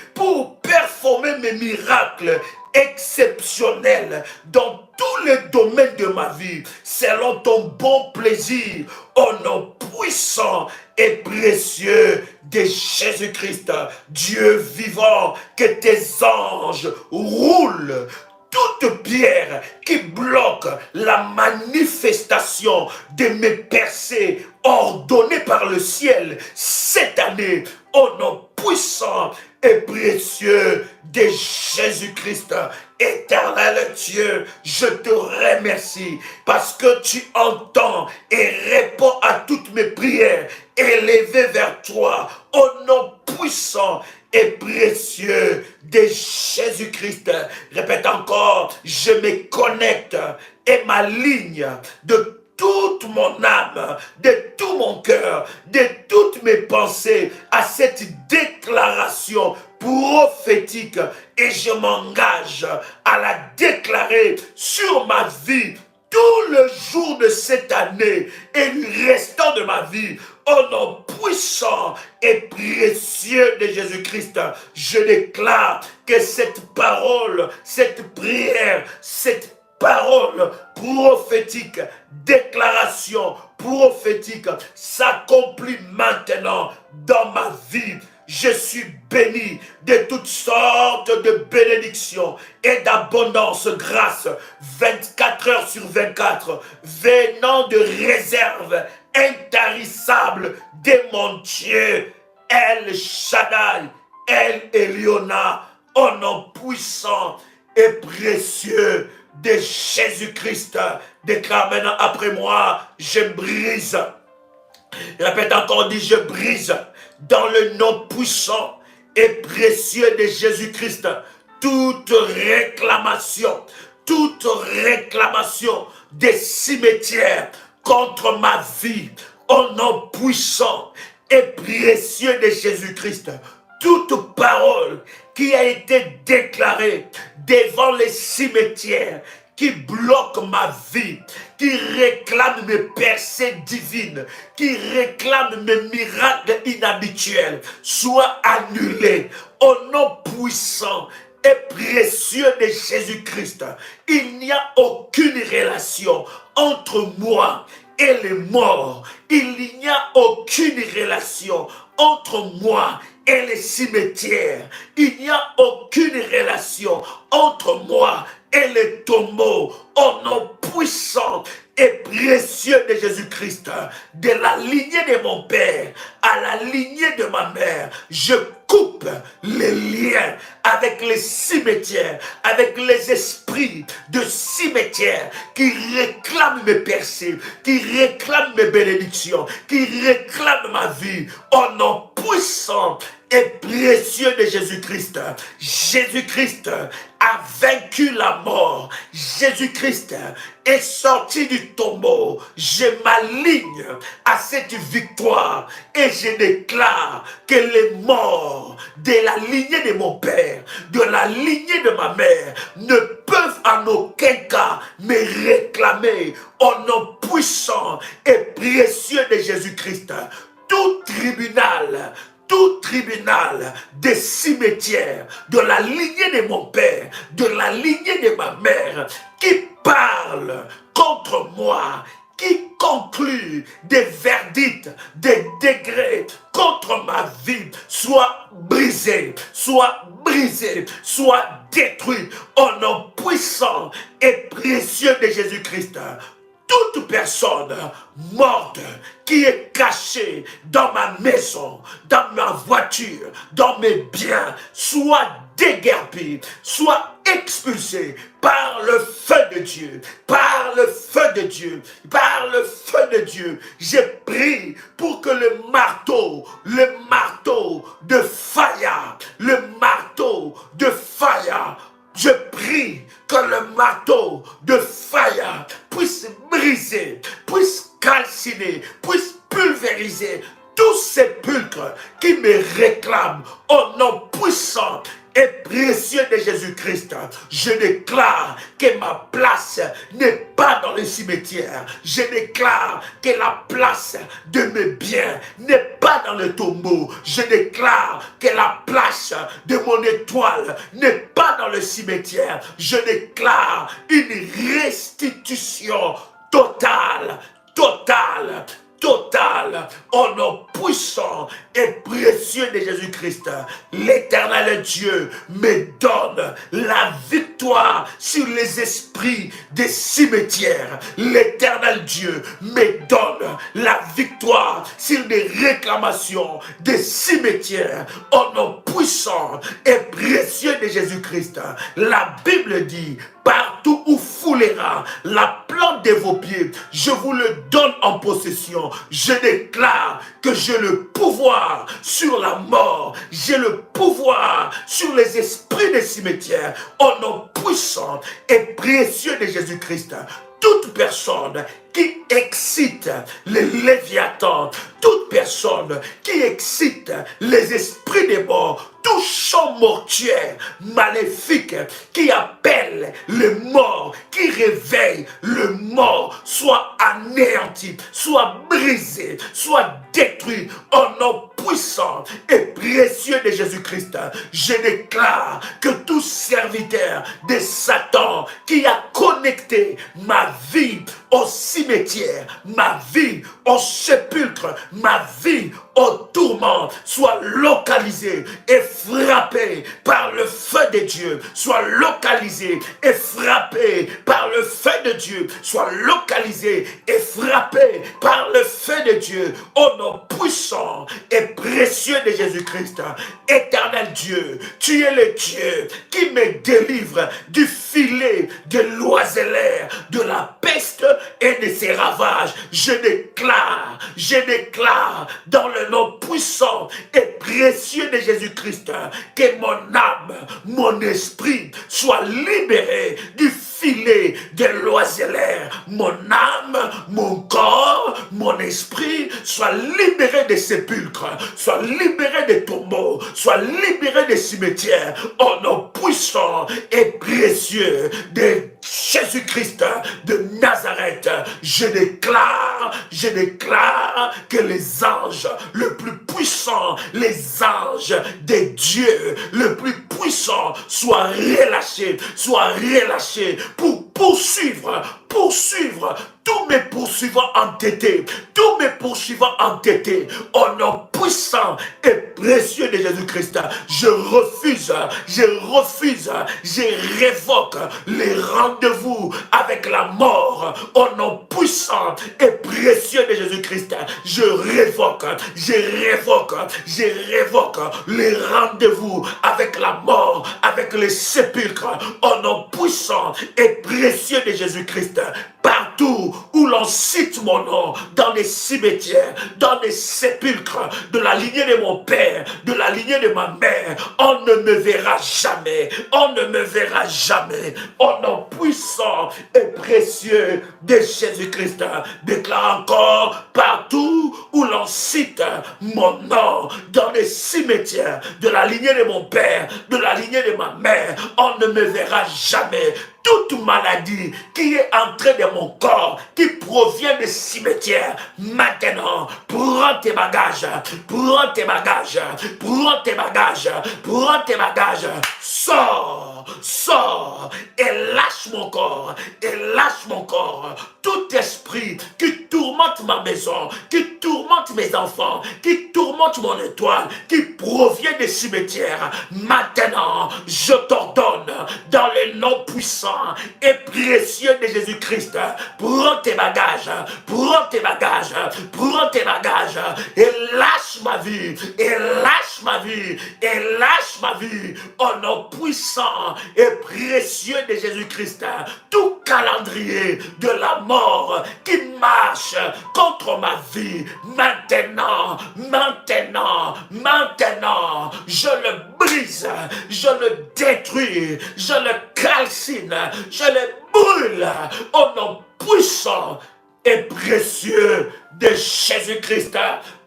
mes miracles exceptionnels dans tous les domaines de ma vie, selon ton bon plaisir, au nom puissant et précieux de Jésus-Christ. Dieu vivant, que tes anges roulent toute pierre qui bloque la manifestation de mes percées ordonnées par le ciel cette année, au nom puissant et précieux de Jésus-Christ. Éternel Dieu, je te remercie parce que tu entends et réponds à toutes mes prières élevées vers toi, au nom puissant et précieux de Jésus-Christ. Répète encore, je me connecte et m'aligne de toute mon âme, de tout mon cœur, de toutes mes pensées à cette déclaration prophétique, et je m'engage à la déclarer sur ma vie tout le jour de cette année et le restant de ma vie, au nom puissant et précieux de Jésus-Christ. Je déclare que cette parole, cette prière, cette parole prophétique, déclaration prophétique s'accomplit maintenant dans ma vie. Je suis béni de toutes sortes de bénédictions et d'abondance grâce 24 heures sur 24, venant de réserves intarissables de mon Dieu, El Shaddai, El Eliona, au nom puissant et précieux de Jésus-Christ. Déclare maintenant après moi, je brise. Répète encore, dis je brise dans le nom puissant et précieux de Jésus-Christ toute réclamation des cimetières contre ma vie, au nom puissant et précieux de Jésus-Christ. Toute parole qui a été déclarée devant les cimetières, qui bloque ma vie, qui réclame mes percées divines, qui réclame mes miracles inhabituels, soit annulée au nom puissant et précieux de Jésus-Christ. Il n'y a aucune relation entre moi et les morts. Il n'y a aucune relation entre moi et les cimetières. Il n'y a aucune relation entre moi et les tombeaux, au nom puissant et précieux de Jésus-Christ. De la lignée de mon père à la lignée de ma mère, je coupe les liens avec les cimetières, avec les esprits de cimetières qui réclament mes percées, qui réclament mes bénédictions, qui réclament ma vie, au nom puissant et précieux de Jésus-Christ. Jésus-Christ a vaincu la mort. Jésus-Christ est sorti du tombeau. Je m'aligne à cette victoire et je déclare que les morts de la lignée de mon père, de la lignée de ma mère, ne peuvent en aucun cas me réclamer, au nom puissant et précieux de Jésus-Christ. Tout tribunal des cimetières, de la lignée de mon père, de la lignée de ma mère, qui parle contre moi, qui conclut des verdicts, des décrets contre ma vie soit brisé, soit brisé, soit détruit au nom puissant et précieux de Jésus-Christ. Toute personne morte qui est cachée dans ma maison, dans ma voiture, dans mes biens, soit déguerpie, soit expulsée par le feu de Dieu, par le feu de Dieu, par le feu de Dieu. Je prie pour que le marteau de Faya, je prie que le marteau de Faya puisse briser, puisse calciner, puisse pulvériser tous ces sépulcres qui me réclament au nom puissant et précieux de Jésus-Christ. Je déclare que ma place n'est pas dans le cimetière. Je déclare que la place de mes biens n'est pas dans le tombeau. Je déclare que la place de mon étoile n'est pas dans le cimetière. Je déclare une restitution totale, au nom puissant et précieux de Jésus-Christ. L'Éternel Dieu me donne la victoire sur les esprits des cimetières. L'Éternel Dieu me donne la victoire sur les réclamations des cimetières au nom puissant et précieux de Jésus-Christ. La Bible dit: partout où foulera la plante de vos pieds, je vous le donne en possession. Je déclare que j'ai le pouvoir sur la mort, j'ai le pouvoir sur les esprits des cimetières, au nom puissant et précieux de Jésus-Christ. Toute personne qui excite les léviathans, toute personne qui excite les esprits des morts, tout chant mortuaire, maléfique, qui appelle le mort, qui réveille le mort, soit anéanti, soit brisé, soit détruit au nom puissant et précieux de Jésus-Christ. Je déclare que tout serviteur de Satan qui a connecté ma vie au cimetière, ma vie au sépulcre, ma vie au tourment, soit localisé et frappé par le feu de Dieu, soit localisé et frappé par le feu de Dieu, soit localisé et frappé par le feu de Dieu, au nom puissant et précieux de Jésus-Christ. Éternel Dieu, tu es le Dieu qui me délivre du filet de l'oiseleur, de la peste et de ses ravages. Je déclare dans le nom puissant et précieux de Jésus-Christ que mon âme, mon esprit soit libéré du filet de l'oiseleur. Mon âme, mon corps, mon esprit soit libéré des sépulcres, soit libéré des tombeaux, soit libéré des cimetières, au nom puissant et précieux de Jésus-Christ de Nazareth. Je déclare que les anges le plus puissants, les anges de Dieu le plus puissants soient relâchés pour poursuivre tous mes poursuivants entêtés, au nom puissant et précieux de Jésus-Christ. Je révoque les rendez-vous avec la mort, au nom puissant et précieux de Jésus-Christ. Je révoque les rendez-vous avec la mort, avec les sépulcres, au nom puissant et précieux de Jésus-Christ. Partout où l'on cite mon nom, dans les cimetières, dans les sépulcres, de la lignée de mon père, de la lignée de ma mère, on ne me verra jamais, au nom puissant et précieux de Jésus-Christ. Déclare encore: partout où l'on cite mon nom, dans les cimetières, de la lignée de mon père, de la lignée de ma mère, on ne me verra jamais. Toute maladie qui est entrée dans mon corps, qui provient des cimetières, maintenant, prends tes bagages, sors corps, et lâche mon corps, et lâche mon corps. Tout esprit qui tourmente ma maison, qui tourmente mes enfants, qui tourmente mon étoile, qui provient des cimetières, maintenant, je t'ordonne, dans le nom puissant et précieux de Jésus-Christ, prends tes bagages, prends tes bagages, prends tes bagages, et lâche ma vie, et lâche ma vie, et lâche ma vie, au nom puissant et précieux de Jésus-Christ. Tout calendrier de la mort qui marche contre ma vie, maintenant, maintenant, maintenant, je le brise, je le détruis, je le calcine, je le brûle au nom puissant et précieux de Jésus-Christ.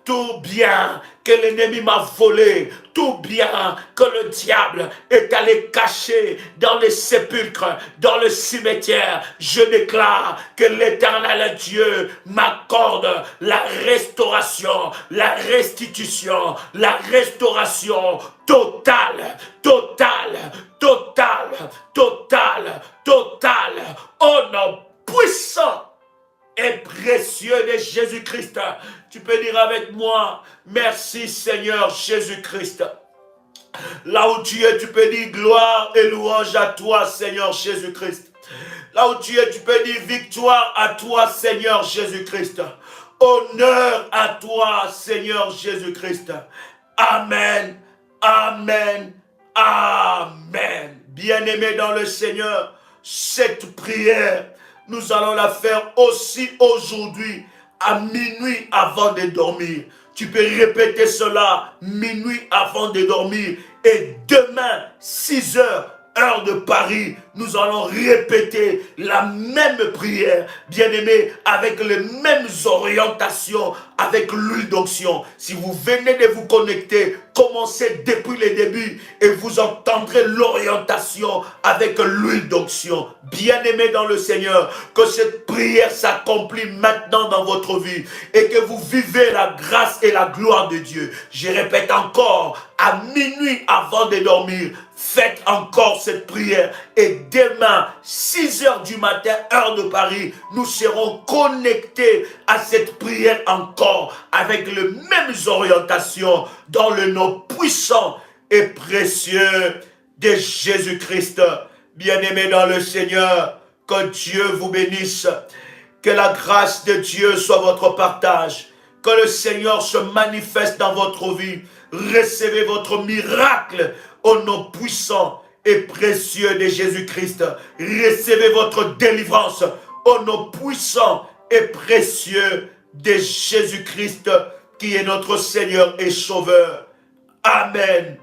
Tout bien que l'ennemi m'a volé, tout bien que le diable est allé cacher dans les sépulcres, dans le cimetière, je déclare que l'Éternel Dieu m'accorde la restauration, la restitution, la restauration totale, totale, totale, totale, totale, au nom puissant et précieux de Jésus-Christ. Tu peux dire avec moi, merci Seigneur Jésus-Christ. Là où tu es, tu peux dire gloire et louange à toi Seigneur Jésus-Christ. Là où tu es, tu peux dire victoire à toi Seigneur Jésus-Christ. Honneur à toi Seigneur Jésus-Christ. Amen, amen, amen. Bien-aimés dans le Seigneur, cette prière, nous allons la faire aussi aujourd'hui, à minuit avant de dormir. Tu peux répéter cela, minuit avant de dormir. Et demain, 6 heures, heure de Paris, nous allons répéter la même prière, bien-aimés, avec les mêmes orientations, avec l'huile d'onction. Si vous venez de vous connecter, commencez depuis le début et vous entendrez l'orientation avec l'huile d'onction. Bien-aimés dans le Seigneur, que cette prière s'accomplit maintenant dans votre vie et que vous vivez la grâce et la gloire de Dieu. Je répète encore, à minuit avant de dormir, faites encore cette prière et demain, 6 heures du matin, heure de Paris, nous serons connectés à cette prière encore avec les mêmes orientations dans le nom puissant et précieux de Jésus-Christ. Bien-aimés dans le Seigneur, que Dieu vous bénisse, que la grâce de Dieu soit votre partage, que le Seigneur se manifeste dans votre vie. Recevez votre miracle au nom puissant et précieux de Jésus-Christ. Recevez votre délivrance au nom puissant et précieux de Jésus-Christ, qui est notre Seigneur et Sauveur. Amen.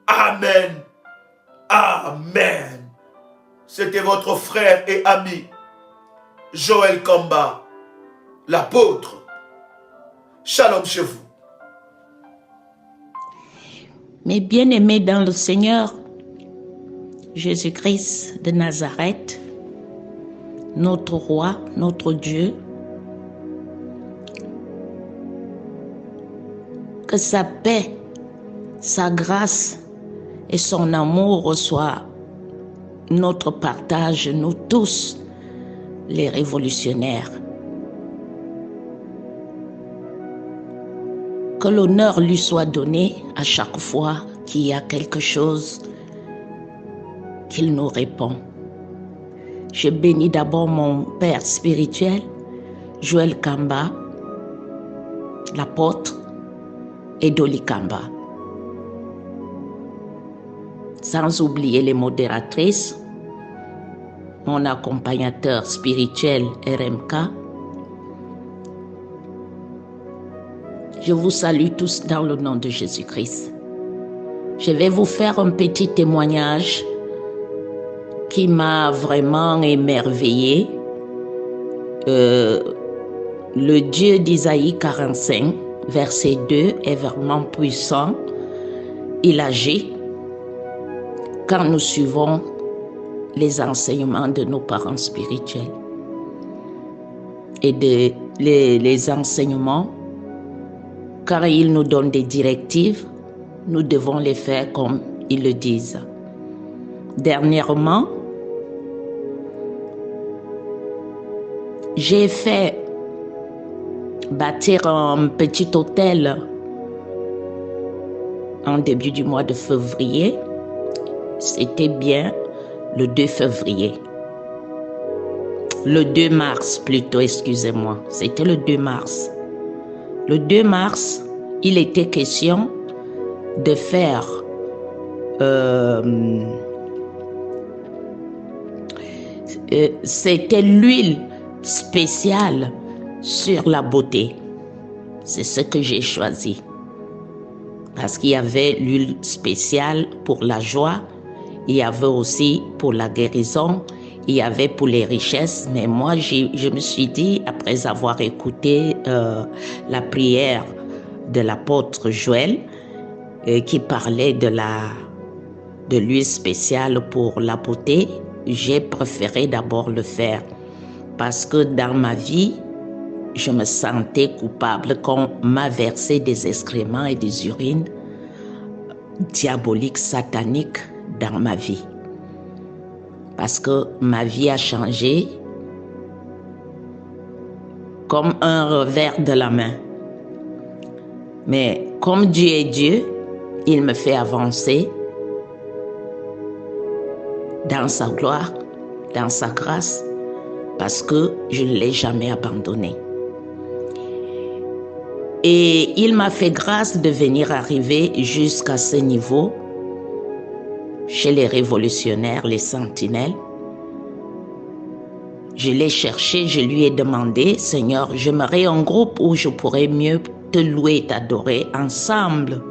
Amen. Amen. C'était votre frère et ami, Joël Kamba, l'apôtre. Shalom chez vous. Mes bien-aimés dans le Seigneur, Jésus-Christ de Nazareth, notre roi, notre Dieu, que sa paix, sa grâce et son amour soient notre partage, nous tous, les révolutionnaires. Que l'honneur lui soit donné à chaque fois qu'il y a quelque chose qu'il nous répond. Je bénis d'abord mon Père spirituel, Joël Kamba, l'apôtre, et Dolly Kamba. Sans oublier les modératrices, mon accompagnateur spirituel RMK. Je vous salue tous dans le nom de Jésus-Christ. Je vais vous faire un petit témoignage qui m'a vraiment émerveillé. Le Dieu d'Isaïe 45, verset 2 est vraiment puissant. Il agit quand nous suivons les enseignements de nos parents spirituels. Et les enseignements, car ils nous donnent des directives, nous devons les faire comme ils le disent. Dernièrement, j'ai fait bâtir un petit hôtel en début du mois de février. C'était bien le 2 février. Le 2 mars plutôt, excusez-moi. C'était le 2 mars. Le 2 mars, il était question de faire c'était l'huile spéciale sur la beauté. C'est ce que j'ai choisi. Parce qu'il y avait l'huile spéciale pour la joie, il y avait aussi pour la guérison, il y avait pour les richesses. Mais moi, je me suis dit, après avoir écouté la prière de l'apôtre Joël, qui parlait de l'huile spéciale pour la beauté, j'ai préféré d'abord le faire. Parce que dans ma vie, je me sentais coupable qu'on m'a versé des excréments et des urines diaboliques, sataniques dans ma vie. Parce que ma vie a changé comme un revers de la main. Mais comme Dieu est Dieu, il me fait avancer dans sa gloire, dans sa grâce, parce que je ne l'ai jamais abandonné. Et il m'a fait grâce de venir arriver jusqu'à ce niveau chez les révolutionnaires, les sentinelles. Je l'ai cherché, je lui ai demandé, Seigneur, j'aimerais un groupe où je pourrais mieux te louer et t'adorer ensemble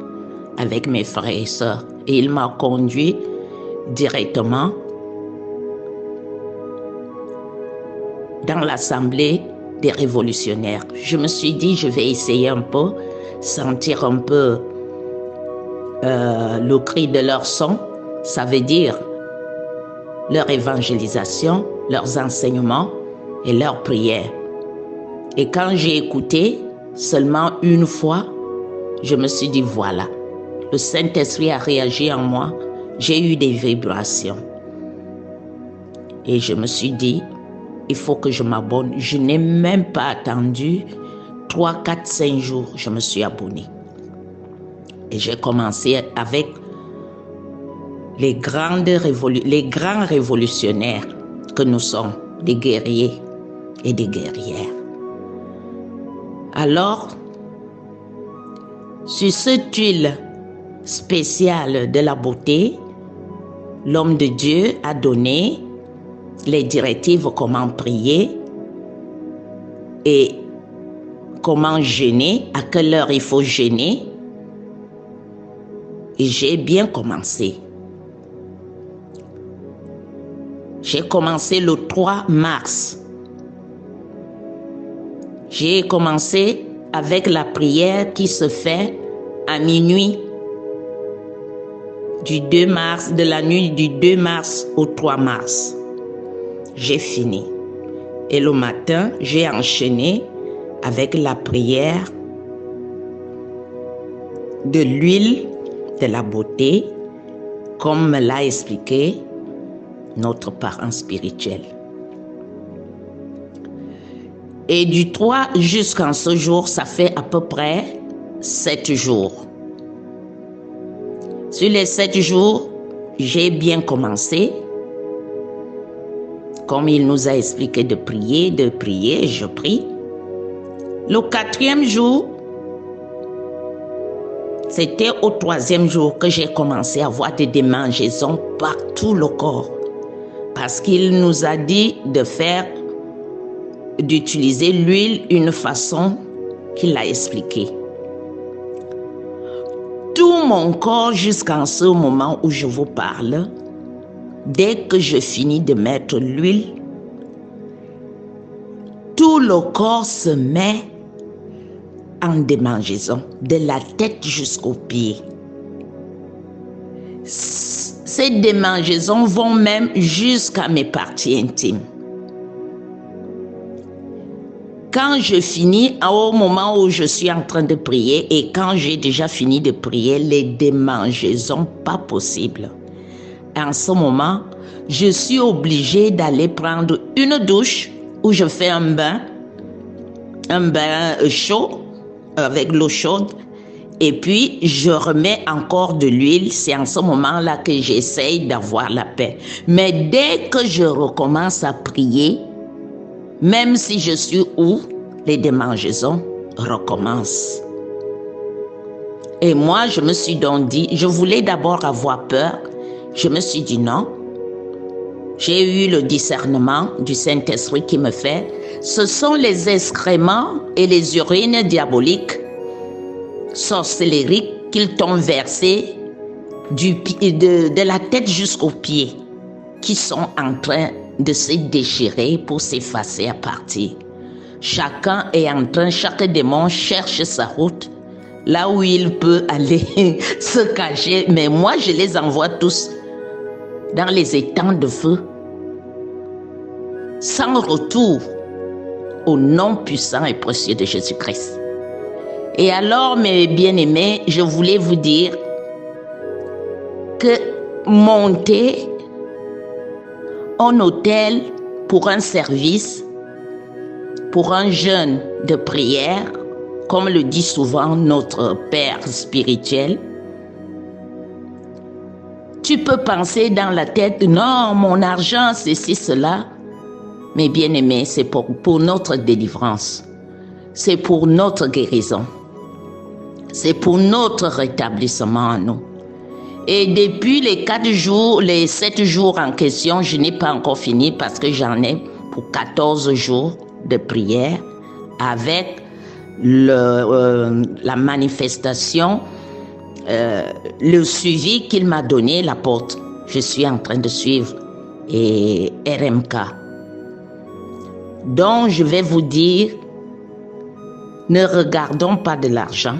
avec mes frères et sœurs. Et il m'a conduit directement dans l'assemblée des révolutionnaires. Je me suis dit, je vais essayer un peu, sentir un peu le cri de leur son, ça veut dire leur évangélisation, leurs enseignements et leurs prières. Et quand j'ai écouté seulement une fois, je me suis dit, voilà, le Saint-Esprit a réagi en moi, j'ai eu des vibrations. Et je me suis dit, il faut que je m'abonne. Je n'ai même pas attendu 3, 4, 5 jours, je me suis abonnée. Et j'ai commencé avec les grands révolutionnaires que nous sommes, des guerriers et des guerrières. Alors, sur cette huile spéciale de la beauté, l'homme de Dieu a donné les directives comment prier et comment jeûner, à quelle heure il faut jeûner. Et j'ai bien commencé. J'ai commencé le 3 mars. J'ai commencé avec la prière qui se fait à minuit du 2 mars, de la nuit du 2 mars au 3 mars. J'ai fini. Et le matin, j'ai enchaîné avec la prière de l'huile de la beauté, comme me l'a expliqué notre parent spirituel. Et du 3 jusqu'à ce jour, ça fait à peu près 7 jours. Sur les 7 jours, j'ai bien commencé. Comme il nous a expliqué de prier, je prie. Le 4e jour, c'était au 3e jour que j'ai commencé à avoir des démangeaisons par tout le corps. Parce qu'il nous a dit d'utiliser l'huile d'une façon qu'il a expliqué. Tout mon corps jusqu'en ce moment où je vous parle, dès que je finis de mettre l'huile, tout le corps se met en démangeaison, de la tête jusqu'aux pieds. Ces démangeaisons vont même jusqu'à mes parties intimes. Quand je finis, au moment où je suis en train de prier et quand j'ai déjà fini de prier, les démangeaisons, pas possible. En ce moment, je suis obligée d'aller prendre une douche où je fais un bain chaud, avec l'eau chaude, et puis je remets encore de l'huile. C'est en ce moment-là que j'essaye d'avoir la paix. Mais dès que je recommence à prier, même si je suis où, les démangeaisons recommencent. Et moi, je me suis donc dit, je voulais d'abord avoir peur. Je me suis dit non. J'ai eu le discernement du Saint-Esprit qui me fait. Ce sont les excréments et les urines diaboliques, sorcelleriques qu'ils t'ont versés de la tête jusqu'aux pieds, qui sont en train de se déchirer pour s'effacer à partir. Chacun est en train, chaque démon cherche sa route, là où il peut aller se cacher. Mais moi, je les envoie tous dans les étangs de feu, sans retour, au nom puissant et précieux de Jésus-Christ. Et alors, mes bien-aimés, je voulais vous dire que monter en hôtel pour un service, pour un jeûne de prière, comme le dit souvent notre Père spirituel, tu peux penser dans la tête, non, mon argent, ceci, cela. Mais bien aimé, c'est pour notre délivrance. C'est pour notre guérison. C'est pour notre rétablissement à nous. Et depuis les 7 jours en question, je n'ai pas encore fini parce que j'en ai pour 14 jours de prière avec la manifestation, le suivi qu'il m'a donné, l'apôtre. Je suis en train de suivre et RMK. Donc, je vais vous dire, ne regardons pas de l'argent.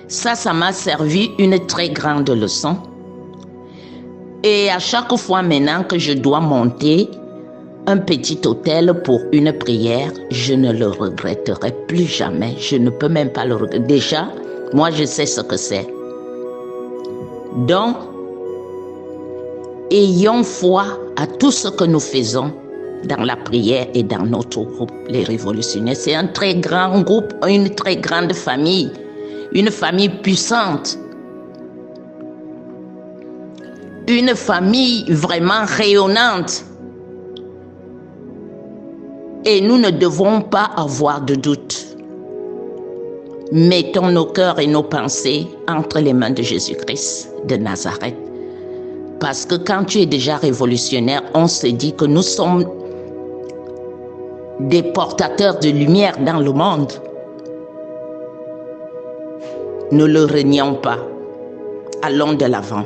Ça m'a servi une très grande leçon. Et à chaque fois maintenant que je dois monter un petit hôtel pour une prière, je ne le regretterai plus jamais. Je ne peux même pas le regretter. Déjà, moi, je sais ce que c'est. Donc, ayons foi à tout ce que nous faisons dans la prière et dans notre groupe, les révolutionnaires. C'est un très grand groupe, une très grande famille, une famille puissante, une famille vraiment rayonnante. Et nous ne devons pas avoir de doute. Mettons nos cœurs et nos pensées entre les mains de Jésus-Christ de Nazareth. Parce que quand tu es déjà révolutionnaire, on se dit que nous sommes des portateurs de lumière dans le monde. Ne le renions pas. Allons de l'avant.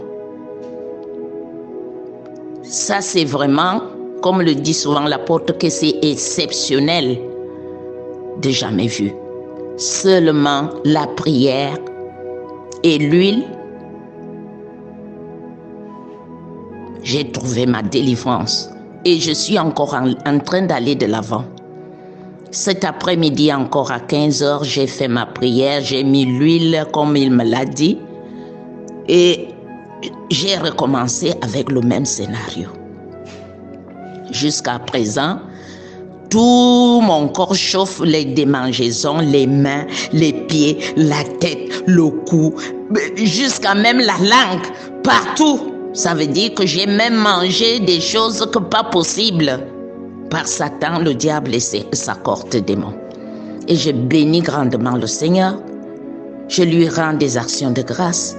Ça, c'est vraiment, comme le dit souvent l'apôtre, que c'est exceptionnel de jamais vu. Seulement la prière et l'huile, j'ai trouvé ma délivrance. Et je suis encore en train d'aller de l'avant. Cet après-midi encore à 15h, j'ai fait ma prière, j'ai mis l'huile comme il me l'a dit. Et j'ai recommencé avec le même scénario. Jusqu'à présent, tout mon corps chauffe, les démangeaisons, les mains, les pieds, la tête, le cou, jusqu'à même la langue, partout. Ça veut dire que j'ai même mangé des choses que pas possible par Satan, le diable et sa cohorte de démons. Et je bénis grandement le Seigneur. Je lui rends des actions de grâce.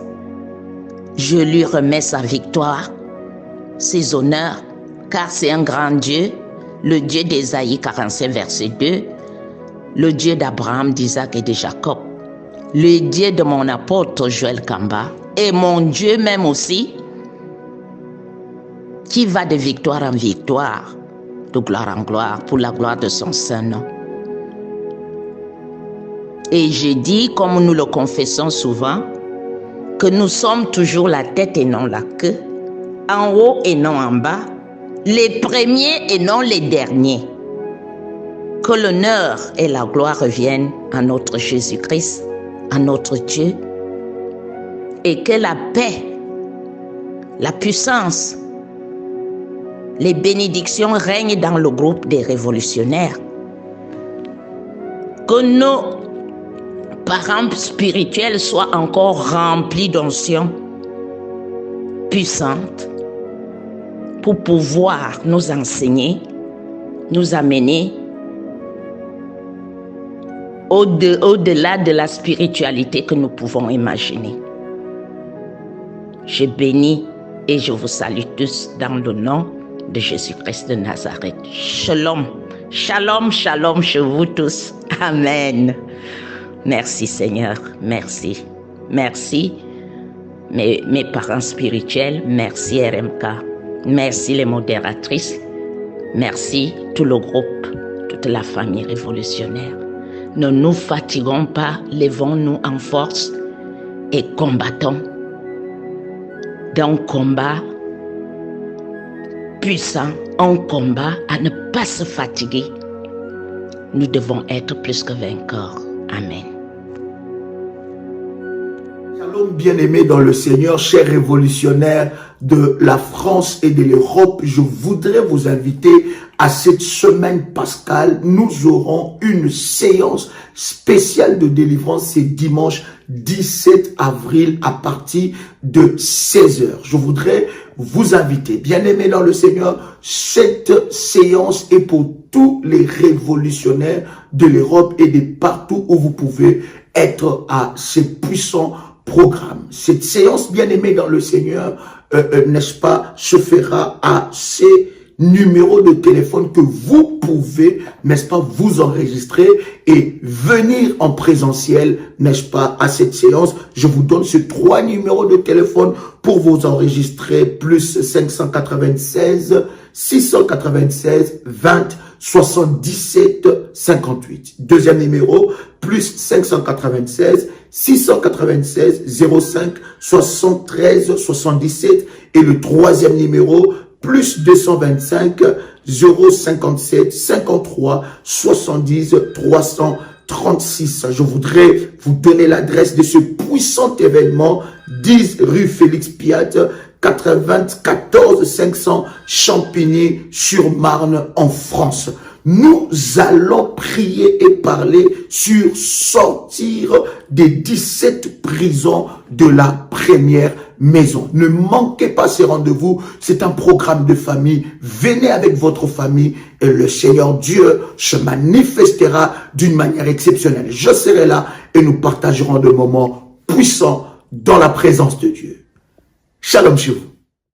Je lui remets sa victoire, ses honneurs, car c'est un grand Dieu, le Dieu d'Ésaïe 45, verset 2, le Dieu d'Abraham, d'Isaac et de Jacob, le Dieu de mon apôtre Joël Kamba, et mon Dieu même aussi, qui va de victoire en victoire, de gloire en gloire, pour la gloire de son saint nom. Et je dis, comme nous le confessons souvent, que nous sommes toujours la tête et non la queue, en haut et non en bas, les premiers et non les derniers. Que l'honneur et la gloire reviennent à notre Jésus-Christ, à notre Dieu, et que la paix, la puissance, les bénédictions règnent dans le groupe des révolutionnaires. Que nos parents spirituels soient encore remplis d'onction puissante pour pouvoir nous enseigner, nous amener au-delà de la spiritualité que nous pouvons imaginer. Je bénis et je vous salue tous dans le nom de Jésus-Christ de Nazareth. Shalom, shalom, shalom chez vous tous. Amen. Merci Seigneur, merci. Merci mes parents spirituels, merci RMK, merci les modératrices, merci tout le groupe, toute la famille révolutionnaire. Ne nous fatiguons pas, levons-nous en force et combattons d'un combat puissant, un combat à ne pas se fatiguer. Nous devons être plus que vainqueurs. Amen. Shalom bien-aimés dans le Seigneur, chers révolutionnaires de la France et de l'Europe, je voudrais vous inviter à cette semaine pascale. Nous aurons une séance spéciale de délivrance ce dimanche 17 avril à partir de 16h. Je voudrais vous inviter, bien-aimés dans le Seigneur, cette séance est pour tous les révolutionnaires de l'Europe et de partout où vous pouvez être à ces puissants programmes. Cette séance, bien-aimée dans le Seigneur, n'est-ce pas, se fera à ces numéros de téléphone que vous pouvez, n'est-ce pas, vous enregistrer et venir en présentiel, n'est-ce pas, à cette séance. Je vous donne ces 3 numéros de téléphone pour vous enregistrer, plus 596 696 20 77 58. Deuxième numéro, plus 596 696 05 73 77. Et le troisième numéro, plus 225 057 53 70 336. Je voudrais vous donner l'adresse de ce puissant événement, 10 rue Félix Piat, 94 500 Champigny-sur-Marne en France. Nous allons prier et parler sur sortir des 17 prisons de la première maison. Ne manquez pas ces rendez-vous. C'est un programme de famille. Venez avec votre famille et le Seigneur Dieu se manifestera d'une manière exceptionnelle. Je serai là et nous partagerons des moments puissants dans la présence de Dieu. Shalom chez vous.